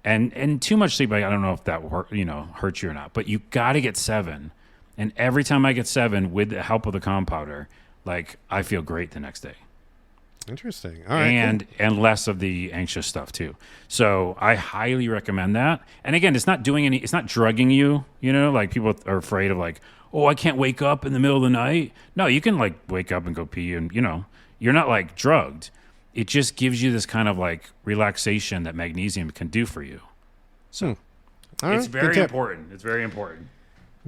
And too much sleep, I don't know if that hurts you or not, but you got to get 7. And every time I get 7 with the help of the compounder, like I feel great the next day. Interesting. All right. And less of the anxious stuff too. So I highly recommend that. And again, it's not drugging you, like people are afraid of like, oh, I can't wake up in the middle of the night. No, you can like wake up and go pee and you're not like drugged. It just gives you this kind of like relaxation that magnesium can do for you. So it's very important. It's very important.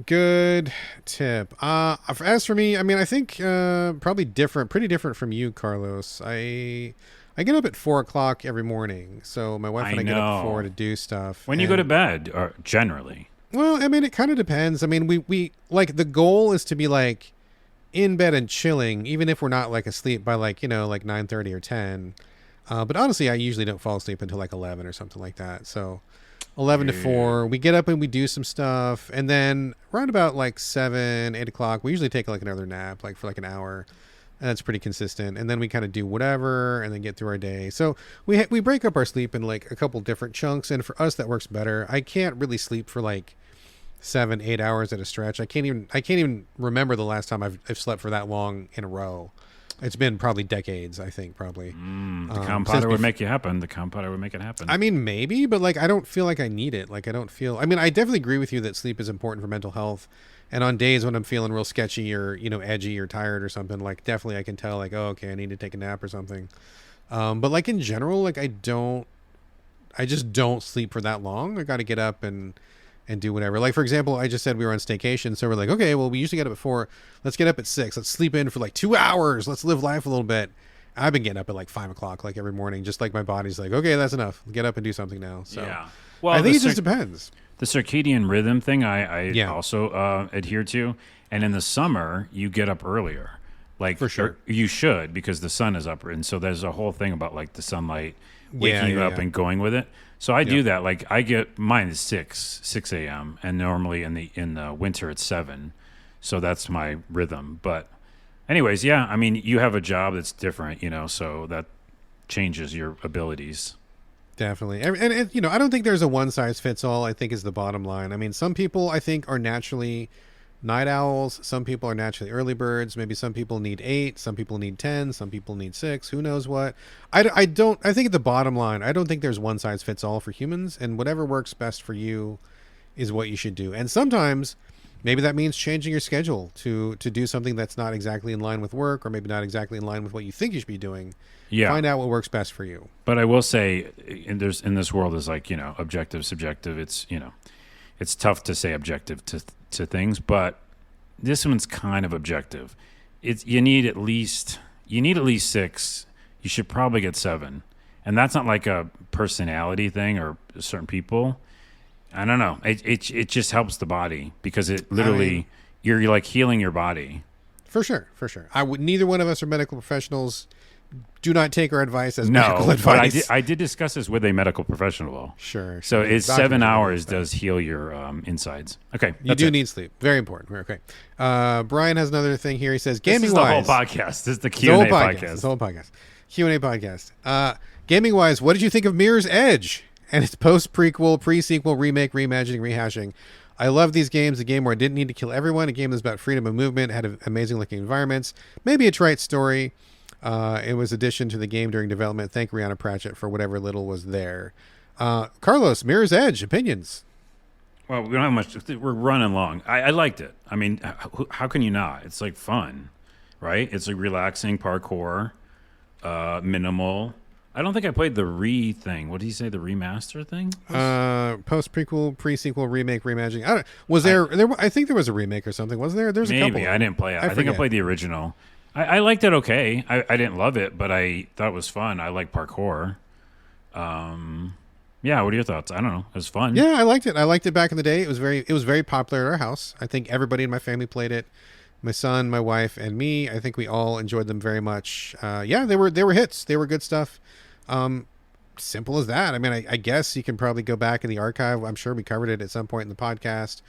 Good tip. As for me, I mean, I think probably pretty different from you, Carlos. I get up at 4:00 every morning, so my wife and I get up at 4 to do stuff. When you go to bed, or generally? Well, I mean, it kind of depends. I mean, we like the goal is to be like in bed and chilling, even if we're not like asleep by like 9:30 or 10. But honestly, I usually don't fall asleep until like 11 or something like that. So 11 to 4, we get up and we do some stuff, and then around about like 7, 8 o'clock, we usually take like another nap, like for like an hour, and that's pretty consistent. And then we kind of do whatever, and then get through our day. So we break up our sleep in like a couple different chunks, and for us that works better. I can't really sleep for like 7, 8 hours at a stretch. I can't even remember the last time I've slept for that long in a row. It's been probably decades, I think, probably. The compounder would make you happen. The compounder would make it happen. I mean, maybe, but like, I don't feel like I need it. Like, I mean, I definitely agree with you that sleep is important for mental health. And on days when I'm feeling real sketchy or, edgy or tired or something, like definitely I can tell like, oh, okay, I need to take a nap or something. But like in general, like I just don't sleep for that long. I got to get up and do whatever. Like, for example, I just said we were on staycation. So we're like, okay, well, we usually get up at 4. Let's get up at 6. Let's sleep in for like 2 hours. Let's live life a little bit. I've been getting up at like 5 o'clock, like every morning, just like my body's like, okay, that's enough. Get up and do something now. So yeah. Well, I think it just depends. The circadian rhythm thing I also adhere to. And in the summer, you get up earlier. Like, for sure. You should, because the sun is up. And so there's a whole thing about like the sunlight waking you up and going with it. So I do that. Like I get mine is 6 a.m. and normally in the winter it's 7. So that's my rhythm. But anyways, yeah, I mean, you have a job that's different, so that changes your abilities. Definitely. And I don't think there's a one size fits all, I think is the bottom line. I mean, some people I think are naturally night owls. Some people are naturally early birds. Maybe some people need 8. Some people need 10. Some people need 6. Who knows what? I think at the bottom line, I don't think there's one size fits all for humans. And whatever works best for you is what you should do. And sometimes maybe that means changing your schedule to do something that's not exactly in line with work, or maybe not exactly in line with what you think you should be doing. Yeah. Find out what works best for you. But I will say, in this world is like, objective, subjective. It's, it's tough to say objective to things, but this one's kind of objective. You need at least 6. You should probably get 7, and that's not like a personality thing or certain people. I don't know. It just helps the body, because it literally you're like healing your body. For sure. Neither one of us are medical professionals. Do not take our advice as medical advice. But I did discuss this with a medical professional. Sure. So it's 7 hours does heal your insides. Okay. You do need sleep. Very important. Okay. Brian has another thing here. He says, gaming This wise. is the whole podcast. This is the Q&A podcast. It's the whole podcast. Q&A podcast. Gaming wise, what did you think of Mirror's Edge and its post-prequel, pre-sequel, remake, reimagining, rehashing? I love these games. A game where I didn't need to kill everyone. A game that's about freedom of movement, had amazing looking environments, maybe a trite story. It was addition to the game during development. Thank Rihanna Pratchett for whatever little was there. Carlos, Mirror's Edge, opinions. Well, we don't have much. We're running long. I liked it. I mean, how can you not? It's like fun, right? It's like relaxing parkour, minimal. I don't think I played the thing. What did he say? The remaster thing? Post prequel, pre-sequel, remake, reimagining. I think there was a remake or something. Wasn't there? There's a couple. Maybe I didn't play it. I think I played the original. I liked it okay. I didn't love it, but I thought it was fun. I like parkour. Yeah, what are your thoughts? I don't know. It was fun. Yeah, I liked it. I liked it back in the day. It was very popular at our house. I think everybody in my family played it. My son, my wife, and me. I think we all enjoyed them very much. Yeah, they were hits. They were good stuff. Simple as that. I mean, I guess you can probably go back in the archive. I'm sure we covered it at some point in the podcast,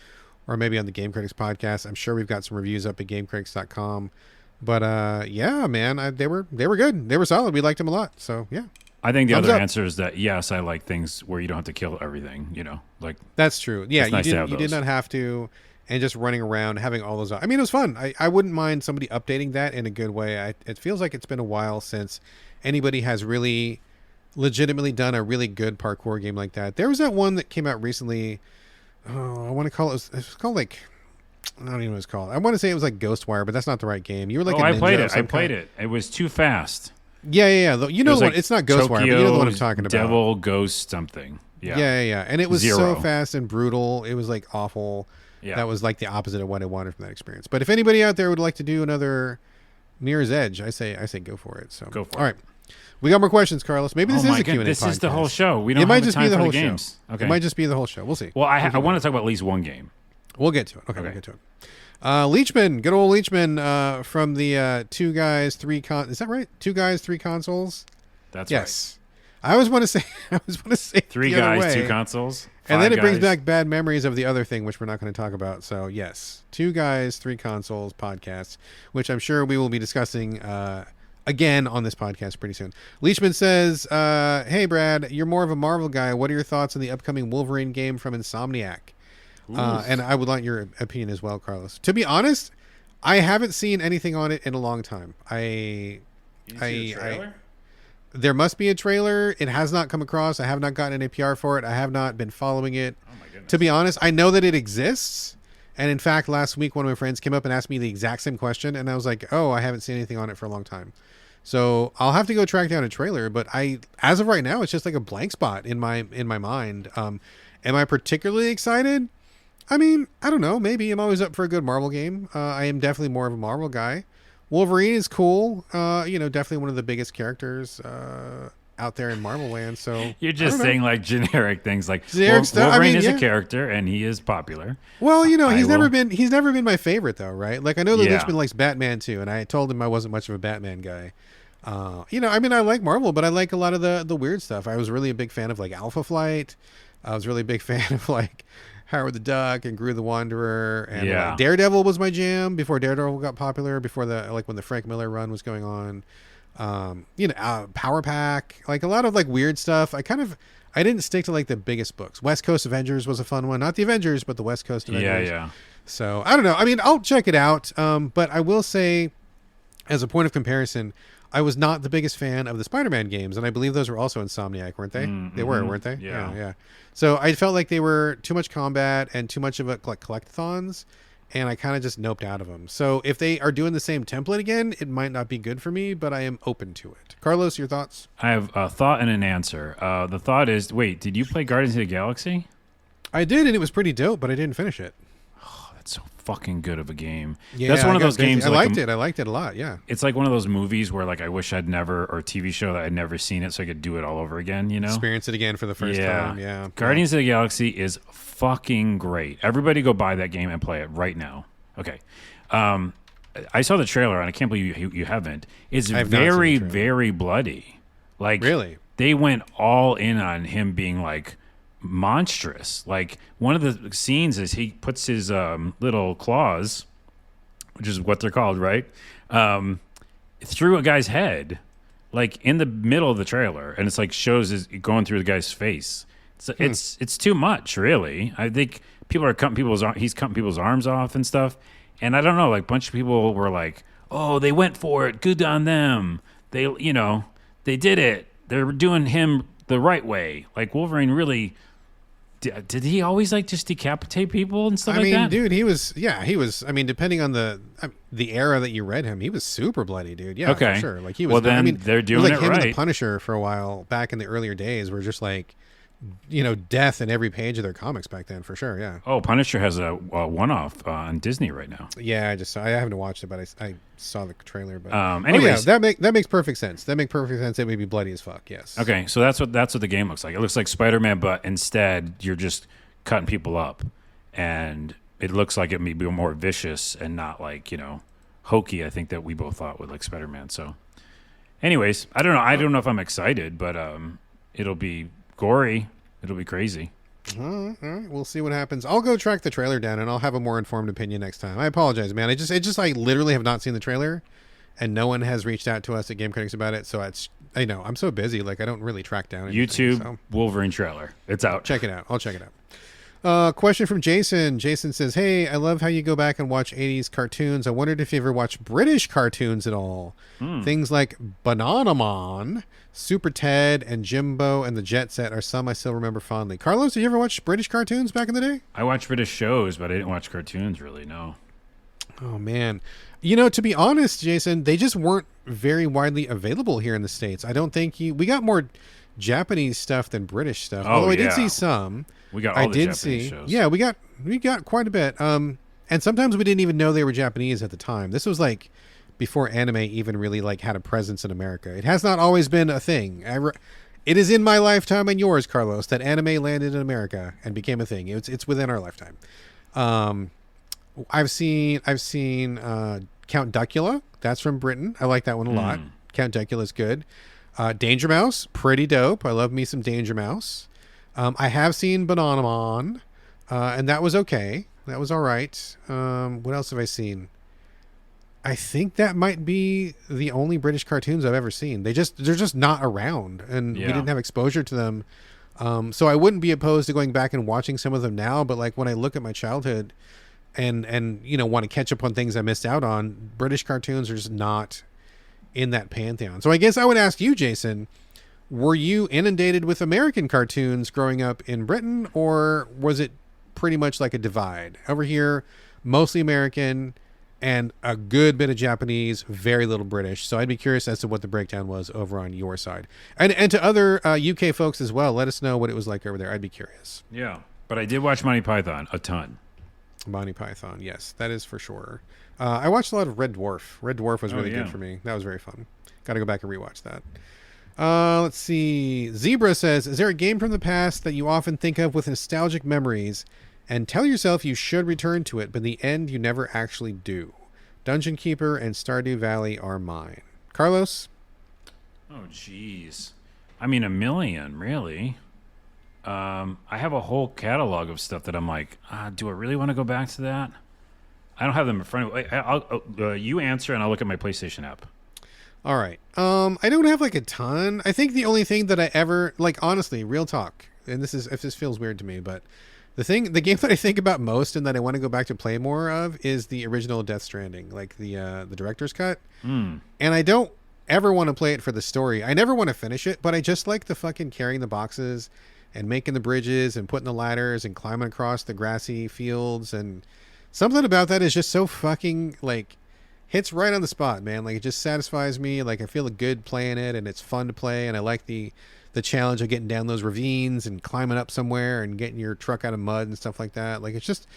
or maybe on the Game Critics podcast. I'm sure we've got some reviews up at GameCritics.com. But yeah, man, they were good. They were solid. We liked them a lot. So yeah. I think the Thumbs other up. answer is that yes, I like things where you don't have to kill everything. Like That's true. Yeah, it's nice to have you did those. not have to, and just running around having all those. I mean, it was fun. I wouldn't mind somebody updating that in a good way. It feels like it's been a while since anybody has really legitimately done a really good parkour game like that. There was that one that came out recently. Oh, I want to call it was called like, I don't even know what it's called. I want to say it was like Ghostwire, but that's not the right game. You were like a I ninja played of it. some I played kind. it. It was too fast. Yeah. You know It was the one. like It's not Ghostwire, but you know the one I'm Tokyo's talking about. Devil Ghost something. Yeah. And it was so Zero. fast and brutal. It was like awful. Yeah. That was like the opposite of what I wanted from that experience. But if anybody out there would like to do another Mirror's Edge, I say go for it. So Go for all it. right. We got more questions, Carlos. Maybe this oh is my a Q&A God, this podcast. is the whole show. We don't It might have just time be the for whole the games. show. Okay. It might just be the whole show. We'll see. Well, I want to talk about at least one game. We'll get to it. Okay, we'll Okay. get to it. Leechman, good old Leechman, from the Two Guys, Is that right? Two Guys, Three Consoles? That's Yes. I always want to say right. Three the other guys, way. two consoles. And then five it brings guys. back bad memories of the other thing, which we're not going to talk about. So, yes, Two Guys, Three Consoles podcast, which I'm sure we will be discussing again on this podcast pretty soon. Leachman says, hey, Brad, you're more of a Marvel guy. What are your thoughts on the upcoming Wolverine game from Insomniac? And I would like your opinion as well, Carlos. To be honest, I haven't seen anything on it in a long time. You didn't see the trailer? There must be a trailer. It has not come across. I have not gotten an APR for it. I have not been following it. Oh my goodness. To be honest, I know that it exists. And in fact, last week, one of my friends came up and asked me the exact same question. And I was like, oh, I haven't seen anything on it for a long time. So I'll have to go track down a trailer. But as of right now, it's just like a blank spot in my mind. Am I particularly excited? I mean, I don't know. Maybe I'm always up for a good Marvel game. I am definitely more of a Marvel guy. Wolverine is cool. Definitely one of the biggest characters out there in Marvel land. So You're just saying like generic things like Generic stuff. Wolverine I mean, is yeah. a character and he is popular. Well, he's never will- been my favorite though, right? Like I know that Yeah. Richmond likes Batman too, and I told him I wasn't much of a Batman guy. I mean, I like Marvel, but I like a lot of the weird stuff. I was really a big fan of like Alpha Flight. I was really a big fan of like Howard the Duck and Gru the Wanderer, and Yeah. Daredevil was my jam before Daredevil got popular. Before when the Frank Miller run was going on, Power Pack, like a lot of like weird stuff. I didn't stick to like the biggest books. West Coast Avengers was a fun one, not the Avengers, but the West Coast Avengers. Yeah. So I don't know. I mean, I'll check it out. But I will say, as a point of comparison, I was not the biggest fan of the Spider-Man games, and I believe those were also Insomniac, weren't they? They were, weren't they? Yeah. So I felt like they were too much combat and too much of a collectathons, and I kind of just noped out of them. So if they are doing the same template again, it might not be good for me, but I am open to it. Carlos, your thoughts? I have a thought and an answer. The thought is, wait, did you play Guardians of the Galaxy? I did, and it was pretty dope, but I didn't finish it. That's so fucking good of a game. Yeah, That's one I of got those games. I like liked it. I liked it a lot. Yeah. It's like one of those movies where like I wish I'd never, or TV show that I'd never seen it so I could do it all over again, Experience it again for the first time. Yeah. Guardians of the Galaxy is fucking great. Everybody go buy that game and play it right now. Okay. I saw the trailer and I can't believe you haven't. It's I have not seen the very, trailer. very bloody. Like Really? they went all in on him being like monstrous. Like one of the scenes is he puts his little claws, which is what they're called, right? Through a guy's head, like in the middle of the trailer, and it's like shows his going through the guy's face. So it's too much, really. I think people are he's cutting people's arms off and stuff. And I don't know, like a bunch of people were like, "Oh, they went for it. Good on them. They did it. They're doing him the right way." Like Wolverine really. Did he always like just decapitate people and stuff like that? Dude, he was. I mean, depending on the era that you read him, he was super bloody, dude. Yeah, Okay. for sure. Like he was. Well, then I mean, they're doing it was like it him and the right. Punisher for a while back in the earlier days were just like, death in every page of their comics back then, for sure. Yeah. Oh, Punisher has a one-off on Disney right now. Yeah, I haven't watched it, but I saw the trailer. But anyways. that makes perfect sense. That makes perfect sense. It would be bloody as fuck. Yes. Okay, so that's what the game looks like. It looks like Spider-Man, but instead you're just cutting people up, and it looks like it may be more vicious and not like hokey. I think that we both thought with like Spider-Man. So, anyways, I don't know. I don't know if I'm excited, but it'll be gory. It'll be crazy. All right, we'll see what happens. I'll go track the trailer down, and I'll have a more informed opinion next time. I apologize, man. I literally have not seen the trailer, and no one has reached out to us at Game Critics about it. So I know I'm so busy, like I don't really track down anything, YouTube so. Wolverine trailer. It's out. Check it out. I'll check it out. Question from Jason. Jason says, "Hey, I love how you go back and watch 80s cartoons. I wondered if you ever watched British cartoons at all. Things like Bananamon, Super Ted, and Jimbo and the Jet Set are some I still remember fondly." Carlos, did you ever watch British cartoons back in the day? I watched British shows, but I didn't watch cartoons really, no. Oh, man. You know, to be honest, Jason, they just weren't very widely available here in the States. I don't think we got more Japanese stuff than British stuff. Oh, Although I yeah. did see some. We got all the Japanese shows. Yeah, we got quite a bit. And sometimes we didn't even know they were Japanese at the time. This was like before anime even really like had a presence in America. It has not always been a thing. It is in my lifetime and yours, Carlos, that anime landed in America and became a thing. It's within our lifetime. I've seen Count Duckula. That's from Britain. I like that one a lot. Count Duckula's good. Danger Mouse, pretty dope. I love me some Danger Mouse. I have seen Bananamon, and that was okay. That was all right. What else have I seen? I think that might be the only British cartoons I've ever seen. They're just not around, and we didn't have exposure to them. So I wouldn't be opposed to going back and watching some of them now. But like when I look at my childhood, and you know want to catch up on things I missed out on, British cartoons are just not in that pantheon. So I guess I would ask you, Jason, were you inundated with American cartoons growing up in Britain, or was it pretty much like a divide? Over here, mostly American and a good bit of Japanese, very little British. So I'd be curious as to what the breakdown was over on your side. And to other UK folks as well, let us know what it was like over there. I'd be curious. Yeah. But I did watch Monty Python a ton. Monty Python, yes, that is for sure. I watched a lot of Red Dwarf. Red Dwarf was really good for me. That was very fun. Got to go back and rewatch that. Let's see. Zebra says, "Is there a game from the past that you often think of with nostalgic memories and tell yourself you should return to it, but in the end you never actually do? Dungeon Keeper and Stardew Valley are mine." Carlos? Oh, jeez. I mean, a million, really. I have a whole catalog of stuff that I'm like, do I really want to go back to that? I don't have them in front of me. I'll you answer, and I'll look at my PlayStation app. All right. I don't have like a ton. I think the only thing that I ever, like, honestly, real talk, and this is, if this feels weird to me, but the game that I think about most and that I want to go back to play more of is the original Death Stranding, like the director's cut. And I don't ever want to play it for the story. I never want to finish it, but I just like the fucking carrying the boxes and making the bridges and putting the ladders and climbing across the grassy fields, and something about that is just so fucking like hits right on the spot, man. Like it just satisfies me. Like I feel good playing it, and it's fun to play, and I like the challenge of getting down those ravines and climbing up somewhere and getting your truck out of mud and stuff like that. Like it's just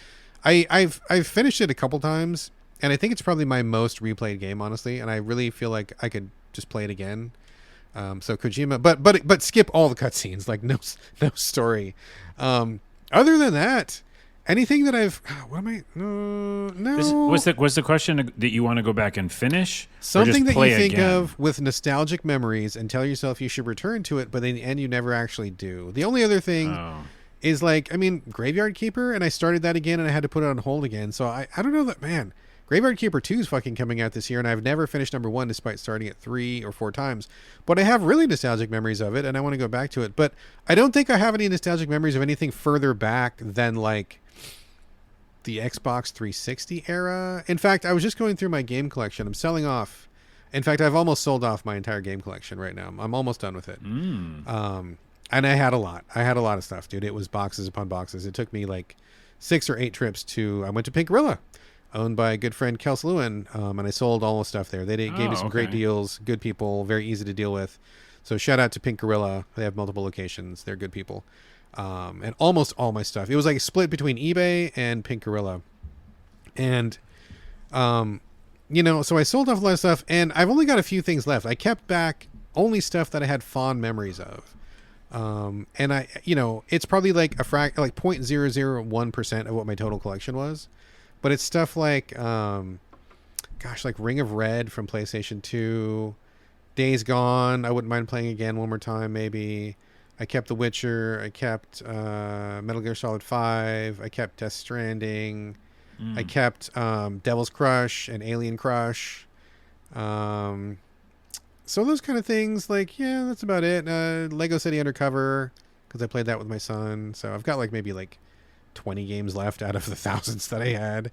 I've finished it a couple times, and I think it's probably my most replayed game, honestly, and I really feel like I could just play it again. So Kojima, but skip all the cutscenes, like no story. Other than that, anything that I've, what am I? No. Was the question that you want to go back and finish? Something that you think again? of with nostalgic memories and tell yourself you should return to it, but in the end you never actually do. The only other thing is like, I mean, Graveyard Keeper, and I started that again and I had to put it on hold again. So I don't know that, man. Graveyard Keeper 2 is fucking coming out this year, and I've never finished number 1 despite starting it 3 or 4 times. But I have really nostalgic memories of it, and I want to go back to it. But I don't think I have any nostalgic memories of anything further back than like the Xbox 360 era. In fact, I was just going through my game collection. I'm selling off. In fact, I've almost sold off my entire game collection right now. I'm almost done with it. And I had a lot. I had a lot of stuff, dude. It was boxes upon boxes. It took me like 6 or 8 trips I went to Pink Gorilla, owned by a good friend, Kels Lewin, and I sold all the stuff there. They gave me some great deals, good people, very easy to deal with. So shout out to Pink Gorilla. They have multiple locations. They're good people. And almost all my stuff. It was like a split between eBay and Pink Gorilla. And, you know, so I sold off a lot of stuff, and I've only got a few things left. I kept back only stuff that I had fond memories of. And I, you know, it's probably like like 0.001% of what my total collection was. But it's stuff like, like Ring of Red from PlayStation 2, Days Gone. I wouldn't mind playing again one more time, maybe. I kept The Witcher. I kept Metal Gear Solid 5. I kept Death Stranding. I kept Devil's Crush and Alien Crush. So those kind of things, like, yeah, that's about it. Lego City Undercover, because I played that with my son. So I've got like maybe like 20 games left out of the thousands that I had.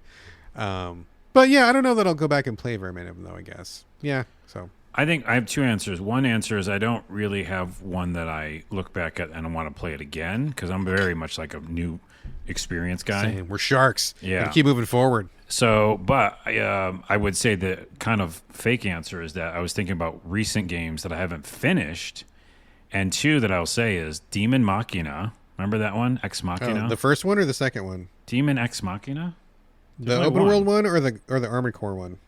But yeah, I don't know that I'll go back and play very many of them, though, I guess. Yeah, so. I think I have two answers. One answer is I don't really have one that I look back at and I want to play it again because I'm very much like a new experience guy. Same. We're sharks. Yeah. Gotta keep moving forward. So, but I would say the kind of fake answer is that I was thinking about recent games that I haven't finished. And two that I'll say is Demon Machina. Remember that one? Ex Machina? The first one or the second one? Demon Ex Machina? The open world one or the Armored Core one?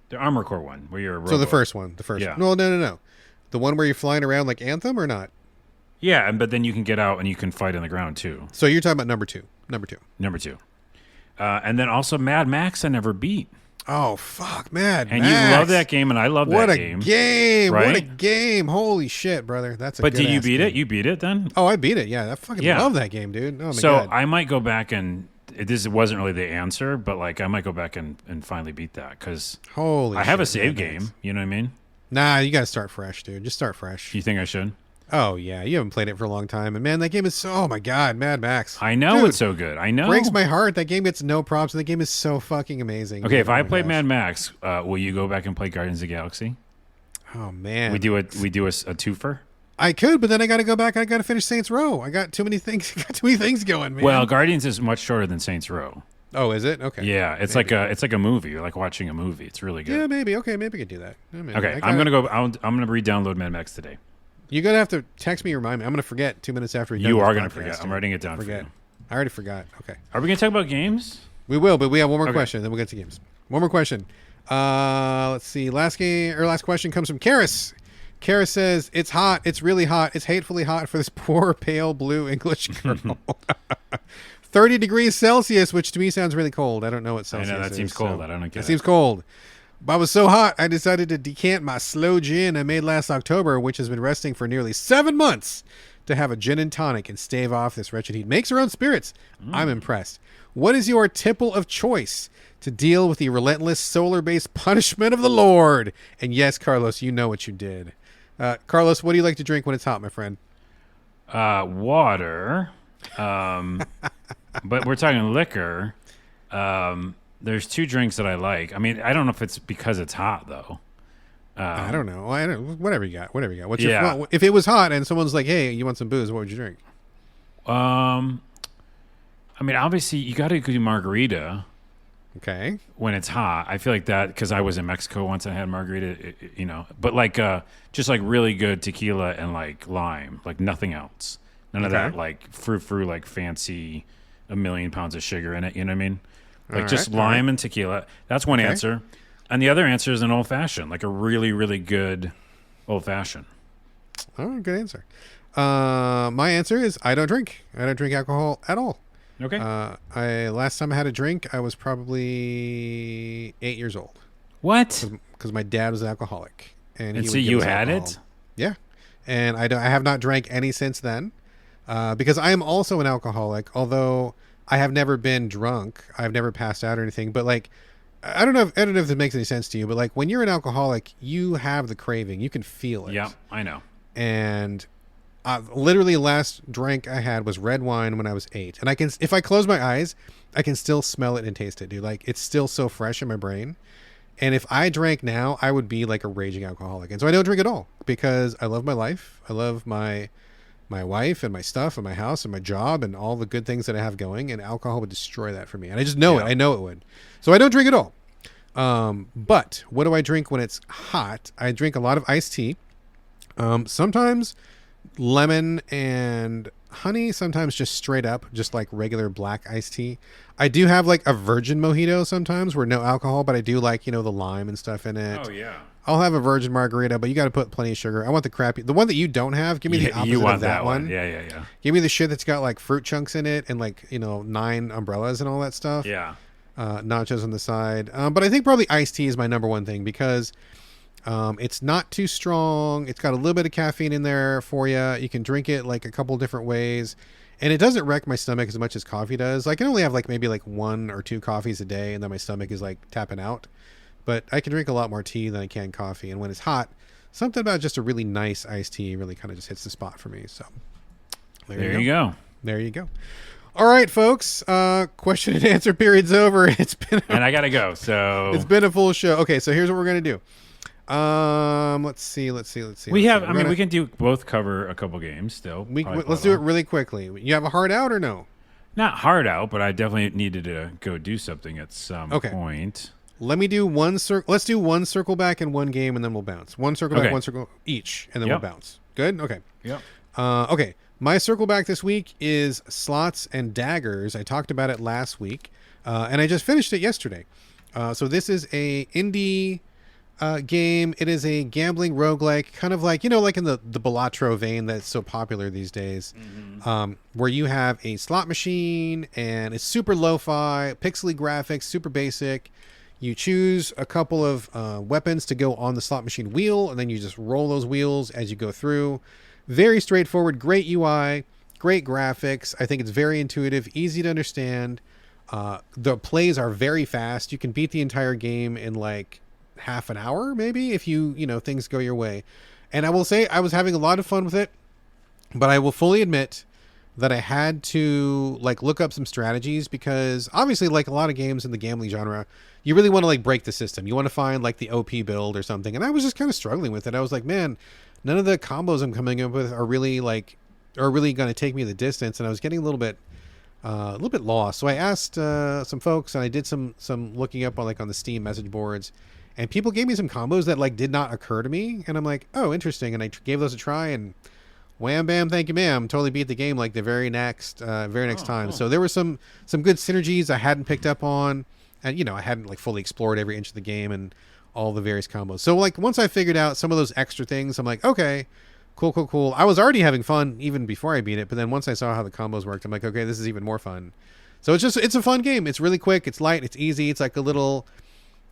The Armored Core one, where you're a robot. So the first one. Yeah. No. The one where you're flying around like Anthem or not? Yeah, but then you can get out and you can fight on the ground too. So you're talking about number two. And then also Mad Max I never beat. Oh, fuck, Mad And Max. you love that game, and I love that game. What a game. Right? What a game. Holy shit, brother. That's a But good did you ass beat game. it? You beat it then? Oh, I beat it. Yeah, I fucking love that game, dude. Oh, my so God. I might go back and this wasn't really the answer, but like I might go back and finally beat that because I have a save game. You know what I mean? Nah, you got to start fresh, dude. Just start fresh. You think I should? Oh, yeah. You haven't played it for a long time. And, man, that game is so... Oh, my God. Mad Max. I know Dude, it's so good. I know. Breaks my heart. That game gets no props. And the game is so fucking amazing. Okay, dude. if Oh I my played gosh. Mad Max, will you go back and play Guardians of the Galaxy? Oh, man. We do a twofer? I could, but then I got to go back. I got to finish Saints Row. I got too many things. Going, man. Well, Guardians is much shorter than Saints Row. Oh, is it? Okay. Yeah, it's like a movie. You're like watching a movie. It's really good. Yeah, maybe. Okay, maybe we could do that. Yeah, maybe. Okay, I'm gonna re-download Mad Max today. You're gonna have to text me, remind me. I'm gonna forget 2 minutes after You are gonna forget. I'm writing it down. Forget. For you. I already forgot. Okay. Are we gonna talk about games? We will, but we have one more question, then we'll get to games. One more question. Let's see. Last question comes from Karis. Karis says, "It's hot. It's really hot. It's hatefully hot for this poor pale blue English girl." 30 degrees Celsius, which to me sounds really cold. I don't know what Celsius is. I know that seems cold. I don't get it. That seems cold. But I was so hot, I decided to decant my slow gin I made last October, which has been resting for nearly 7 months, to have a gin and tonic and stave off this wretched heat. Makes her own spirits. I'm impressed. What is your tipple of choice to deal with the relentless solar-based punishment of the Lord? And yes, Carlos, you know what you did. Carlos, what do you like to drink when it's hot, my friend? Water. But we're talking liquor. There's two drinks that I like. I mean, I don't know if it's because it's hot though. I don't know. Whatever you got. What's Yeah. your, if it was hot and someone's like, "Hey, you want some booze? What would you drink?" I mean, obviously you got to do margarita. Okay. When it's hot, I feel like that because I was in Mexico once and I had margarita. But like just like really good tequila and like lime, like nothing else. None of that like frou like fancy, 1,000,000 pounds of sugar in it. You know what I mean? Like just lime and tequila. That's one answer. And the other answer is an old fashioned, like a really, really good old fashioned. Oh, good answer. My answer is I don't drink. I don't drink alcohol at all. Okay. Last time I had a drink, I was probably 8 years old. What? Because my dad was an alcoholic, and he so would give you us had alcohol. it? Yeah, and I have not drank any since then, because I am also an alcoholic. Although I have never been drunk, I've never passed out or anything. But like, I don't know if this makes any sense to you, but like when you're an alcoholic, you have the craving. You can feel it. Yeah, I know. And literally last drink I had was red wine when I was 8. And if I close my eyes, I can still smell it and taste it, dude. Like it's still so fresh in my brain. And if I drank now, I would be like a raging alcoholic. And so I don't drink at all because I love my life. I love my wife and my stuff and my house and my job and all the good things that I have going. And alcohol would destroy that for me. And I just know it. I know it would. So I don't drink at all. But what do I drink when it's hot? I drink a lot of iced tea. Sometimes lemon and honey, sometimes just straight up, just like regular black iced tea. I do have like a virgin mojito sometimes where no alcohol, but I do like, the lime and stuff in it. Oh, yeah. I'll have a virgin margarita, but you got to put plenty of sugar. I want the one that you don't have. Give me the opposite of that one. Yeah. Give me the shit that's got like fruit chunks in it and like, 9 umbrellas and all that stuff. Yeah. Nachos on the side. But I think probably iced tea is my number one thing because it's not too strong. It's got a little bit of caffeine in there for you. You can drink it like a couple different ways. And it doesn't wreck my stomach as much as coffee does. I can only have like maybe like 1 or 2 coffees a day and then my stomach is like tapping out. but I can drink a lot more tea than I can coffee. And when it's hot, something about just a really nice iced tea really kind of just hits the spot for me. So there you go. There you go. All right, folks. Question and answer period's over. And I gotta go. So it's been a full show. Okay, so here's what we're gonna do. Let's see. We can do both cover a couple games still. Let's do it really quickly. You have a hard out or no? Not hard out, but I definitely needed to go do something at some point. Let me do one circle. Let's do one circle back in one game, and then we'll bounce. One circle back, one circle each, and then we'll bounce. Good? Okay. Yep. Okay. My circle back this week is Slots and Daggers. I talked about it last week, and I just finished it yesterday. So this is a indie game. It is a gambling roguelike, kind of like, like in the Balatro vein that's so popular these days, where you have a slot machine, and it's super lo-fi, pixely graphics, super basic. You choose a couple of weapons to go on the slot machine wheel, and then you just roll those wheels as you go through. Very straightforward, great UI, great graphics. I think it's very intuitive, easy to understand. The plays are very fast. You can beat the entire game in like half an hour, maybe, if things go your way. And I will say I was having a lot of fun with it, but I will fully admit that I had to look up some strategies, because obviously, like a lot of games in the gambling genre, you really want to break the system. You want to find the OP build or something. And I was just kind of struggling with it. I was like, man, none of the combos I'm coming up with are really going to take me the distance. And I was getting a little bit lost. So I asked some folks, and I did some looking up on the Steam message boards, and people gave me some combos that did not occur to me. And I'm like, oh, interesting. And I gave those a try, and wham, bam, thank you, ma'am. Totally beat the game the very next time. Oh. So there were some good synergies I hadn't picked up on, and I hadn't fully explored every inch of the game and all the various combos. So once I figured out some of those extra things, I'm like, okay, cool. I was already having fun even before I beat it, but then once I saw how the combos worked, I'm like, okay, this is even more fun. So it's a fun game. It's really quick. It's light. It's easy. It's like a little,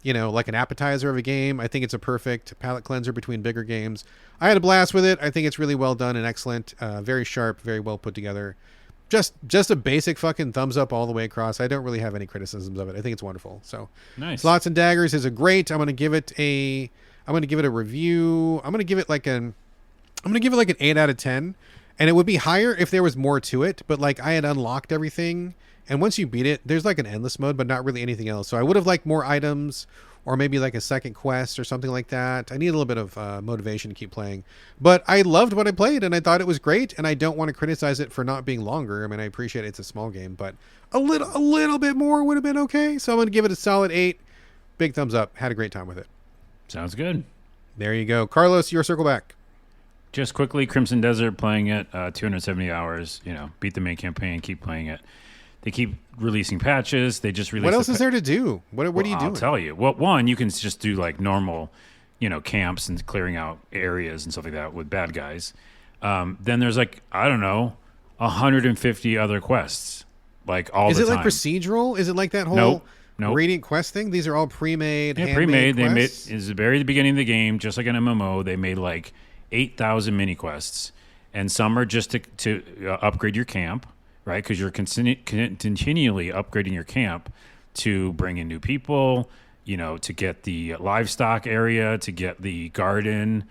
an appetizer of a game. I think it's a perfect palate cleanser between bigger games. I had a blast with it. I think it's really well done and excellent. Very sharp, very well put together. Just a basic fucking thumbs up all the way across. I don't really have any criticisms of it. I think it's wonderful. So nice. Slots and Daggers is a great. I'm going to give it a review. I'm going to give it an 8 out of 10. And it would be higher if there was more to it, but I had unlocked everything. And once you beat it, there's an endless mode, but not really anything else. So I would have liked more items, or maybe a second quest or something like that. I need a little bit of motivation to keep playing. But I loved what I played, and I thought it was great, and I don't want to criticize it for not being longer. I mean, I appreciate it's a small game, but a little bit more would have been okay. So I'm going to give it a solid 8. Big thumbs up. Had a great time with it. Sounds good. There you go. Carlos, your circle back. Just quickly, Crimson Desert, playing it, 270 hours, beat the main campaign, keep playing it. They keep releasing patches. They just released. What else is there to do? What are you doing? I'll tell you. Well, one, you can just do normal, camps and clearing out areas and stuff like that with bad guys. Then there's 150 other quests, all the time. Is it procedural? Is it like that whole Nope. Radiant Quest thing? These are all pre-made. Yeah, pre-made. They made is the very beginning of the game, just like an MMO. They made 8,000 mini quests, and some are just to upgrade your camp. Right, because you're continually upgrading your camp to bring in new people, to get the livestock area, to get the garden.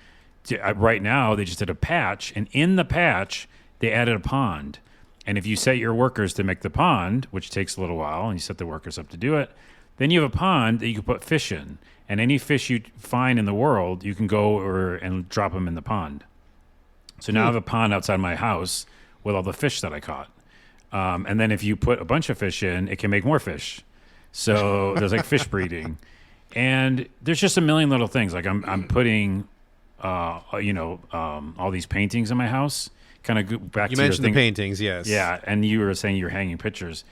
Right now, they just did a patch, and in the patch, they added a pond. And if you set your workers to make the pond, which takes a little while, and you set the workers up to do it, then you have a pond that you can put fish in. And any fish you find in the world, you can go and drop them in the pond. So now I have a pond outside my house with all the fish that I caught. And then if you put a bunch of fish in, it can make more fish. So there's fish breeding, and there's just a million little things. I'm putting, all these paintings in my house. Kind of go back. You mentioned the paintings, yes. Yeah, and you were saying you're hanging pictures.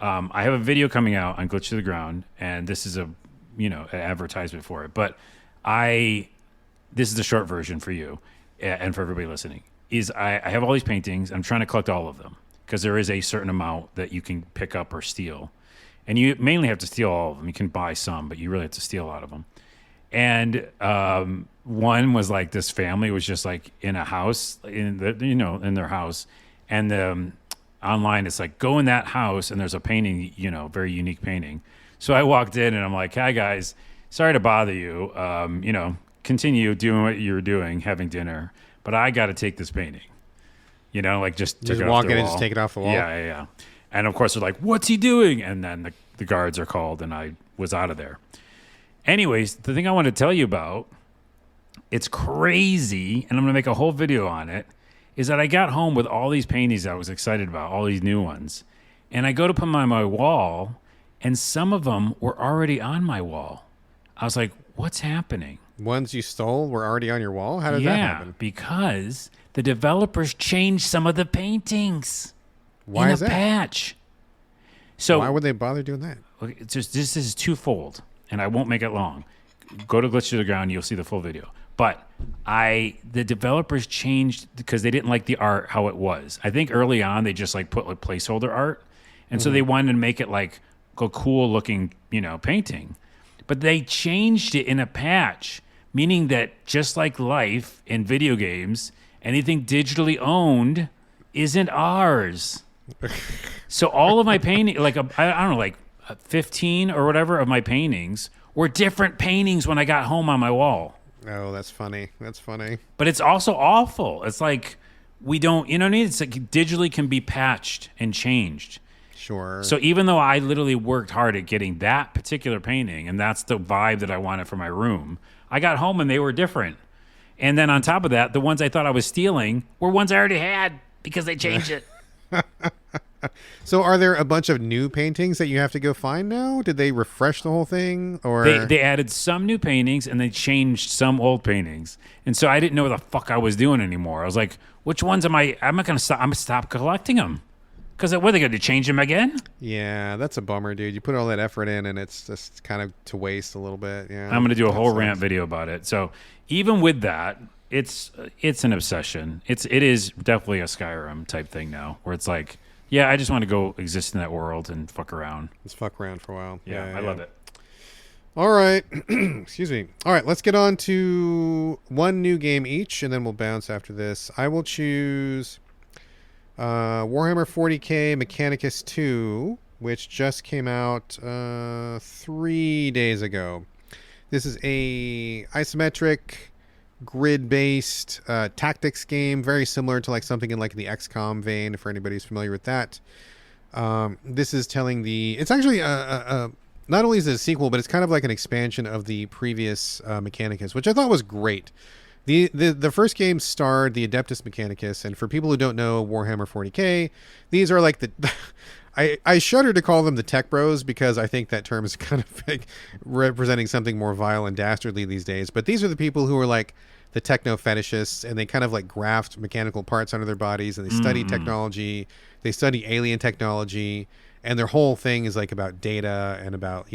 I have a video coming out on Glitch to the Ground, and this is an advertisement for it. But this is the short version for you and for everybody listening. I have all these paintings. I'm trying to collect all of them, because there is a certain amount that you can pick up or steal. And you mainly have to steal all of them. You can buy some, but you really have to steal a lot of them. And one was this family was just in a house, in their house. And online it's go in that house, and there's a painting, very unique painting. So I walked in, and I'm like, hi, guys. sorry to bother you. Continue doing what you're doing, having dinner, but I got to take this painting. Like just took it off walk the in wall. and just take it off the wall. Yeah. And of course they're like, "What's he doing?" And then the guards are called, and I was out of there. Anyways, the thing I want to tell you about, it's crazy, and I'm gonna make a whole video on it. Is that I got home with all these paintings I was excited about, all these new ones, and I go to put them on my wall, and some of them were already on my wall. I was like, "What's happening?" Ones you stole were already on your wall? How did that happen? Because the developers changed some of the paintings. Why is that? Patch. So why would they bother doing that? This is twofold, and I won't make it long. Go to Glitch to the Ground, you'll see the full video. But the developers changed because they didn't like the art how it was. I think early on they just like put like placeholder art, and so they wanted to make it like a cool looking painting. But they changed it in a patch, meaning that just like life in video games, anything digitally owned isn't ours. So all of my painting, I don't know, like 15 or whatever of my paintings were different paintings when I got home on my wall. Oh, that's funny. That's funny. But it's also awful. It's like we don't, you know what I mean? It's like digitally can be patched and changed. Sure. So even though I literally worked hard at getting that particular painting, and that's the vibe that I wanted for my room, I got home and they were different. And then on top of that, the ones I thought I was stealing were ones I already had because they changed it. So are there a bunch of new paintings that you have to go find now? Did they refresh the whole thing? Or they added some new paintings and they changed some old paintings. And so I didn't know what the fuck I was doing anymore. I was like, which ones am I? I'm not going to stop. I'm going to stop collecting them. Because what are they going to change them again? Yeah, that's a bummer, dude. You put all that effort in and it's just kind of to waste a little bit. Yeah, I'm going to do a whole rant video about it. So even with that, it's an obsession. It is definitely a Skyrim type thing now where it's like, yeah, I just want to go exist in that world and fuck around. Let's fuck around for a while. Yeah, I love it. All right. Excuse me. All right, let's get on to one new game each, and then we'll bounce after this. I will choose Warhammer 40k Mechanicus II, which just came out 3 days ago. This is a isometric, grid-based tactics game, very similar to like something in like the XCOM vein, for anybody who's familiar with that. This is telling it's actually not only is it a sequel, but it's kind of like an expansion of the previous Mechanicus, which I thought was great. The first game starred the Adeptus Mechanicus, and for people who don't know Warhammer 40k, these are like I shudder to call them the tech bros because I think that term is kind of like representing something more vile and dastardly these days. But these are the people who are like the techno fetishists, and they kind of like graft mechanical parts onto their bodies, and they study technology, they study alien technology, and their whole thing is like about data and about,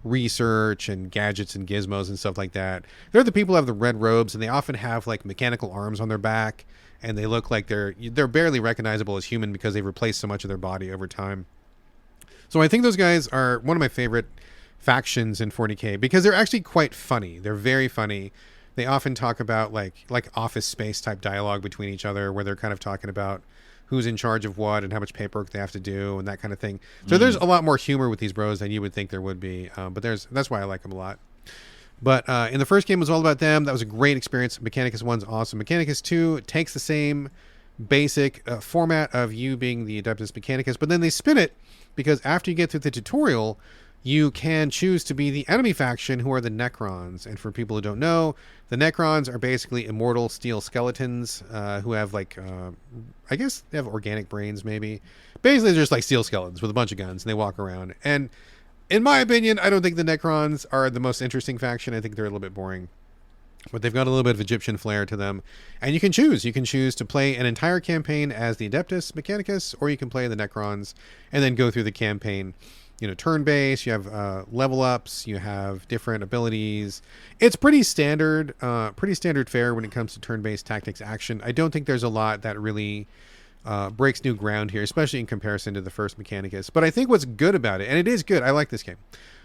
research and gadgets and gizmos and stuff like that. They're the people who have the red robes, and they often have like mechanical arms on their back, and they look like they're barely recognizable as human because they've replaced so much of their body over time. So I think those guys are one of my favorite factions in 40k because they're actually quite funny. They're very funny. They often talk about like Office Space type dialogue between each other, where they're kind of talking about who's in charge of what and how much paperwork they have to do and that kind of thing. So there's a lot more humor with these bros than you would think there would be. But that's why I like them a lot. But in the first game, it was all about them. That was a great experience. Mechanicus 1's awesome. Mechanicus 2 takes the same basic format of you being the Adeptus Mechanicus, but then they spin it because after you get through the tutorial, you can choose to be the enemy faction, who are the Necrons. And for people who don't know, the Necrons are basically immortal steel skeletons who have like, I guess they have organic brains maybe. Basically, they're just like steel skeletons with a bunch of guns, and they walk around. And in my opinion, I don't think the Necrons are the most interesting faction. I think they're a little bit boring. But they've got a little bit of Egyptian flair to them. And you can choose. You can choose to play an entire campaign as the Adeptus Mechanicus, or you can play the Necrons and then go through the campaign. Turn-based, you have level ups, you have different abilities. It's pretty standard fare when it comes to turn-based tactics action. I don't think there's a lot that really breaks new ground here, especially in comparison to the first Mechanicus. But I think what's good about it, and it is good, I like this game.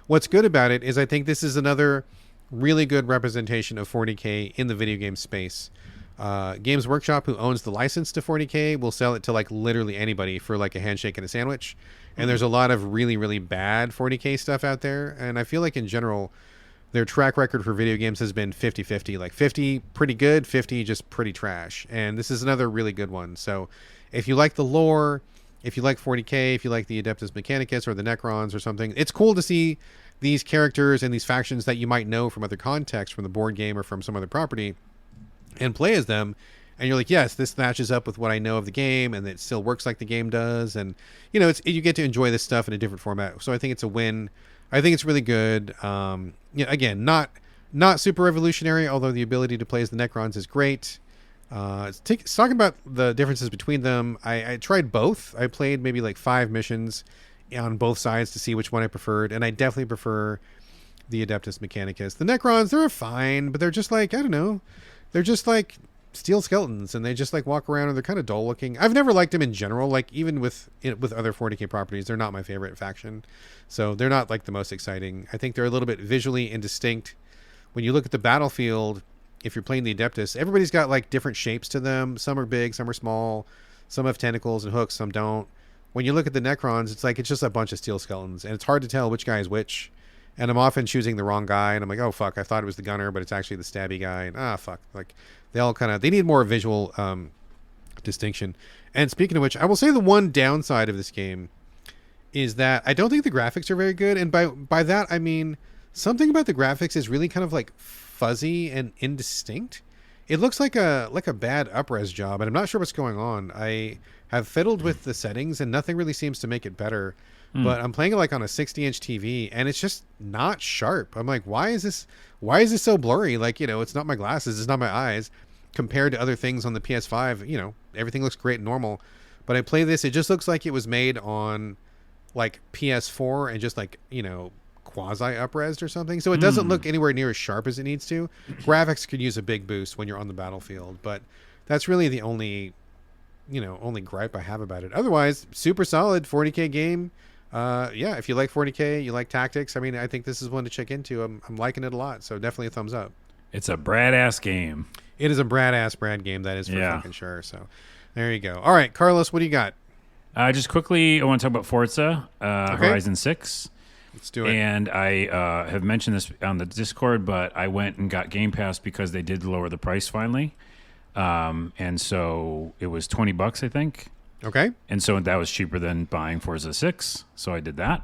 What's good about it is I think this is another really good representation of 40k in the video game space. Games Workshop, who owns the license to 40k, will sell it to like literally anybody for like a handshake and a sandwich. And there's a lot of really, really bad 40k stuff out there. And I feel like in general, their track record for video games has been 50-50, like 50 pretty good, 50 just pretty trash. And this is another really good one. So if you like the lore, if you like 40K, if you like the Adeptus Mechanicus or the Necrons or something, it's cool to see these characters and these factions that you might know from other contexts, from the board game or from some other property, and play as them. And you're like, yes, this matches up with what I know of the game, and it still works like the game does. And, you know, you get to enjoy this stuff in a different format. So I think it's a win. I think it's really good. Again, not super revolutionary, although the ability to play as the Necrons is great. Talking about the differences between them, I tried both. I played maybe like 5 missions on both sides to see which one I preferred, and I definitely prefer the Adeptus Mechanicus. The Necrons, they're fine, but they're just like, I don't know, they're just like steel skeletons, and they just like walk around, and they're kind of dull looking. I've never liked them in general. Like even with other 40K properties, they're not my favorite faction, so they're not like the most exciting. I think they're a little bit visually indistinct. When you look at the battlefield, if you're playing the Adeptus, everybody's got like different shapes to them. Some are big, some are small, some have tentacles and hooks, some don't. When you look at the Necrons, it's just a bunch of steel skeletons, and it's hard to tell which guy is which. And I'm often choosing the wrong guy, and I'm like, oh fuck, I thought it was the gunner, but it's actually the stabby guy. And fuck, like they need more visual distinction. And speaking of which, I will say the one downside of this game is that I don't think the graphics are very good, and by that I mean something about the graphics is really kind of like fuzzy and indistinct. It looks like a bad up-res job, and I'm not sure what's going on. I have fiddled with the settings, and nothing really seems to make it better. But I'm playing it like on a 60-inch TV, and it's just not sharp. I'm like, why is this so blurry? Like, you know, it's not my glasses, it's not my eyes. Compared to other things on the PS5, you know, everything looks great and normal. But I play this, it just looks like it was made on like PS4 and just like, you know, quasi up-resed or something. So it doesn't look anywhere near as sharp as it needs to. Graphics could use a big boost when you're on the battlefield, but that's really the only gripe I have about it. Otherwise, super solid 40K game. If you like 40K, you like tactics, I mean, I think this is one to check into. I'm liking it a lot, so definitely a thumbs up. It's a brad-ass game. It is a brad game, that is for fucking sure. So there you go. All right, Carlos, what do you got? Just quickly, I want to talk about Forza Horizon 6. Let's do it. And I have mentioned this on the Discord, but I went and got Game Pass because they did lower the price finally. And so it was $20, I think. Okay. And so that was cheaper than buying Forza 6. So I did that.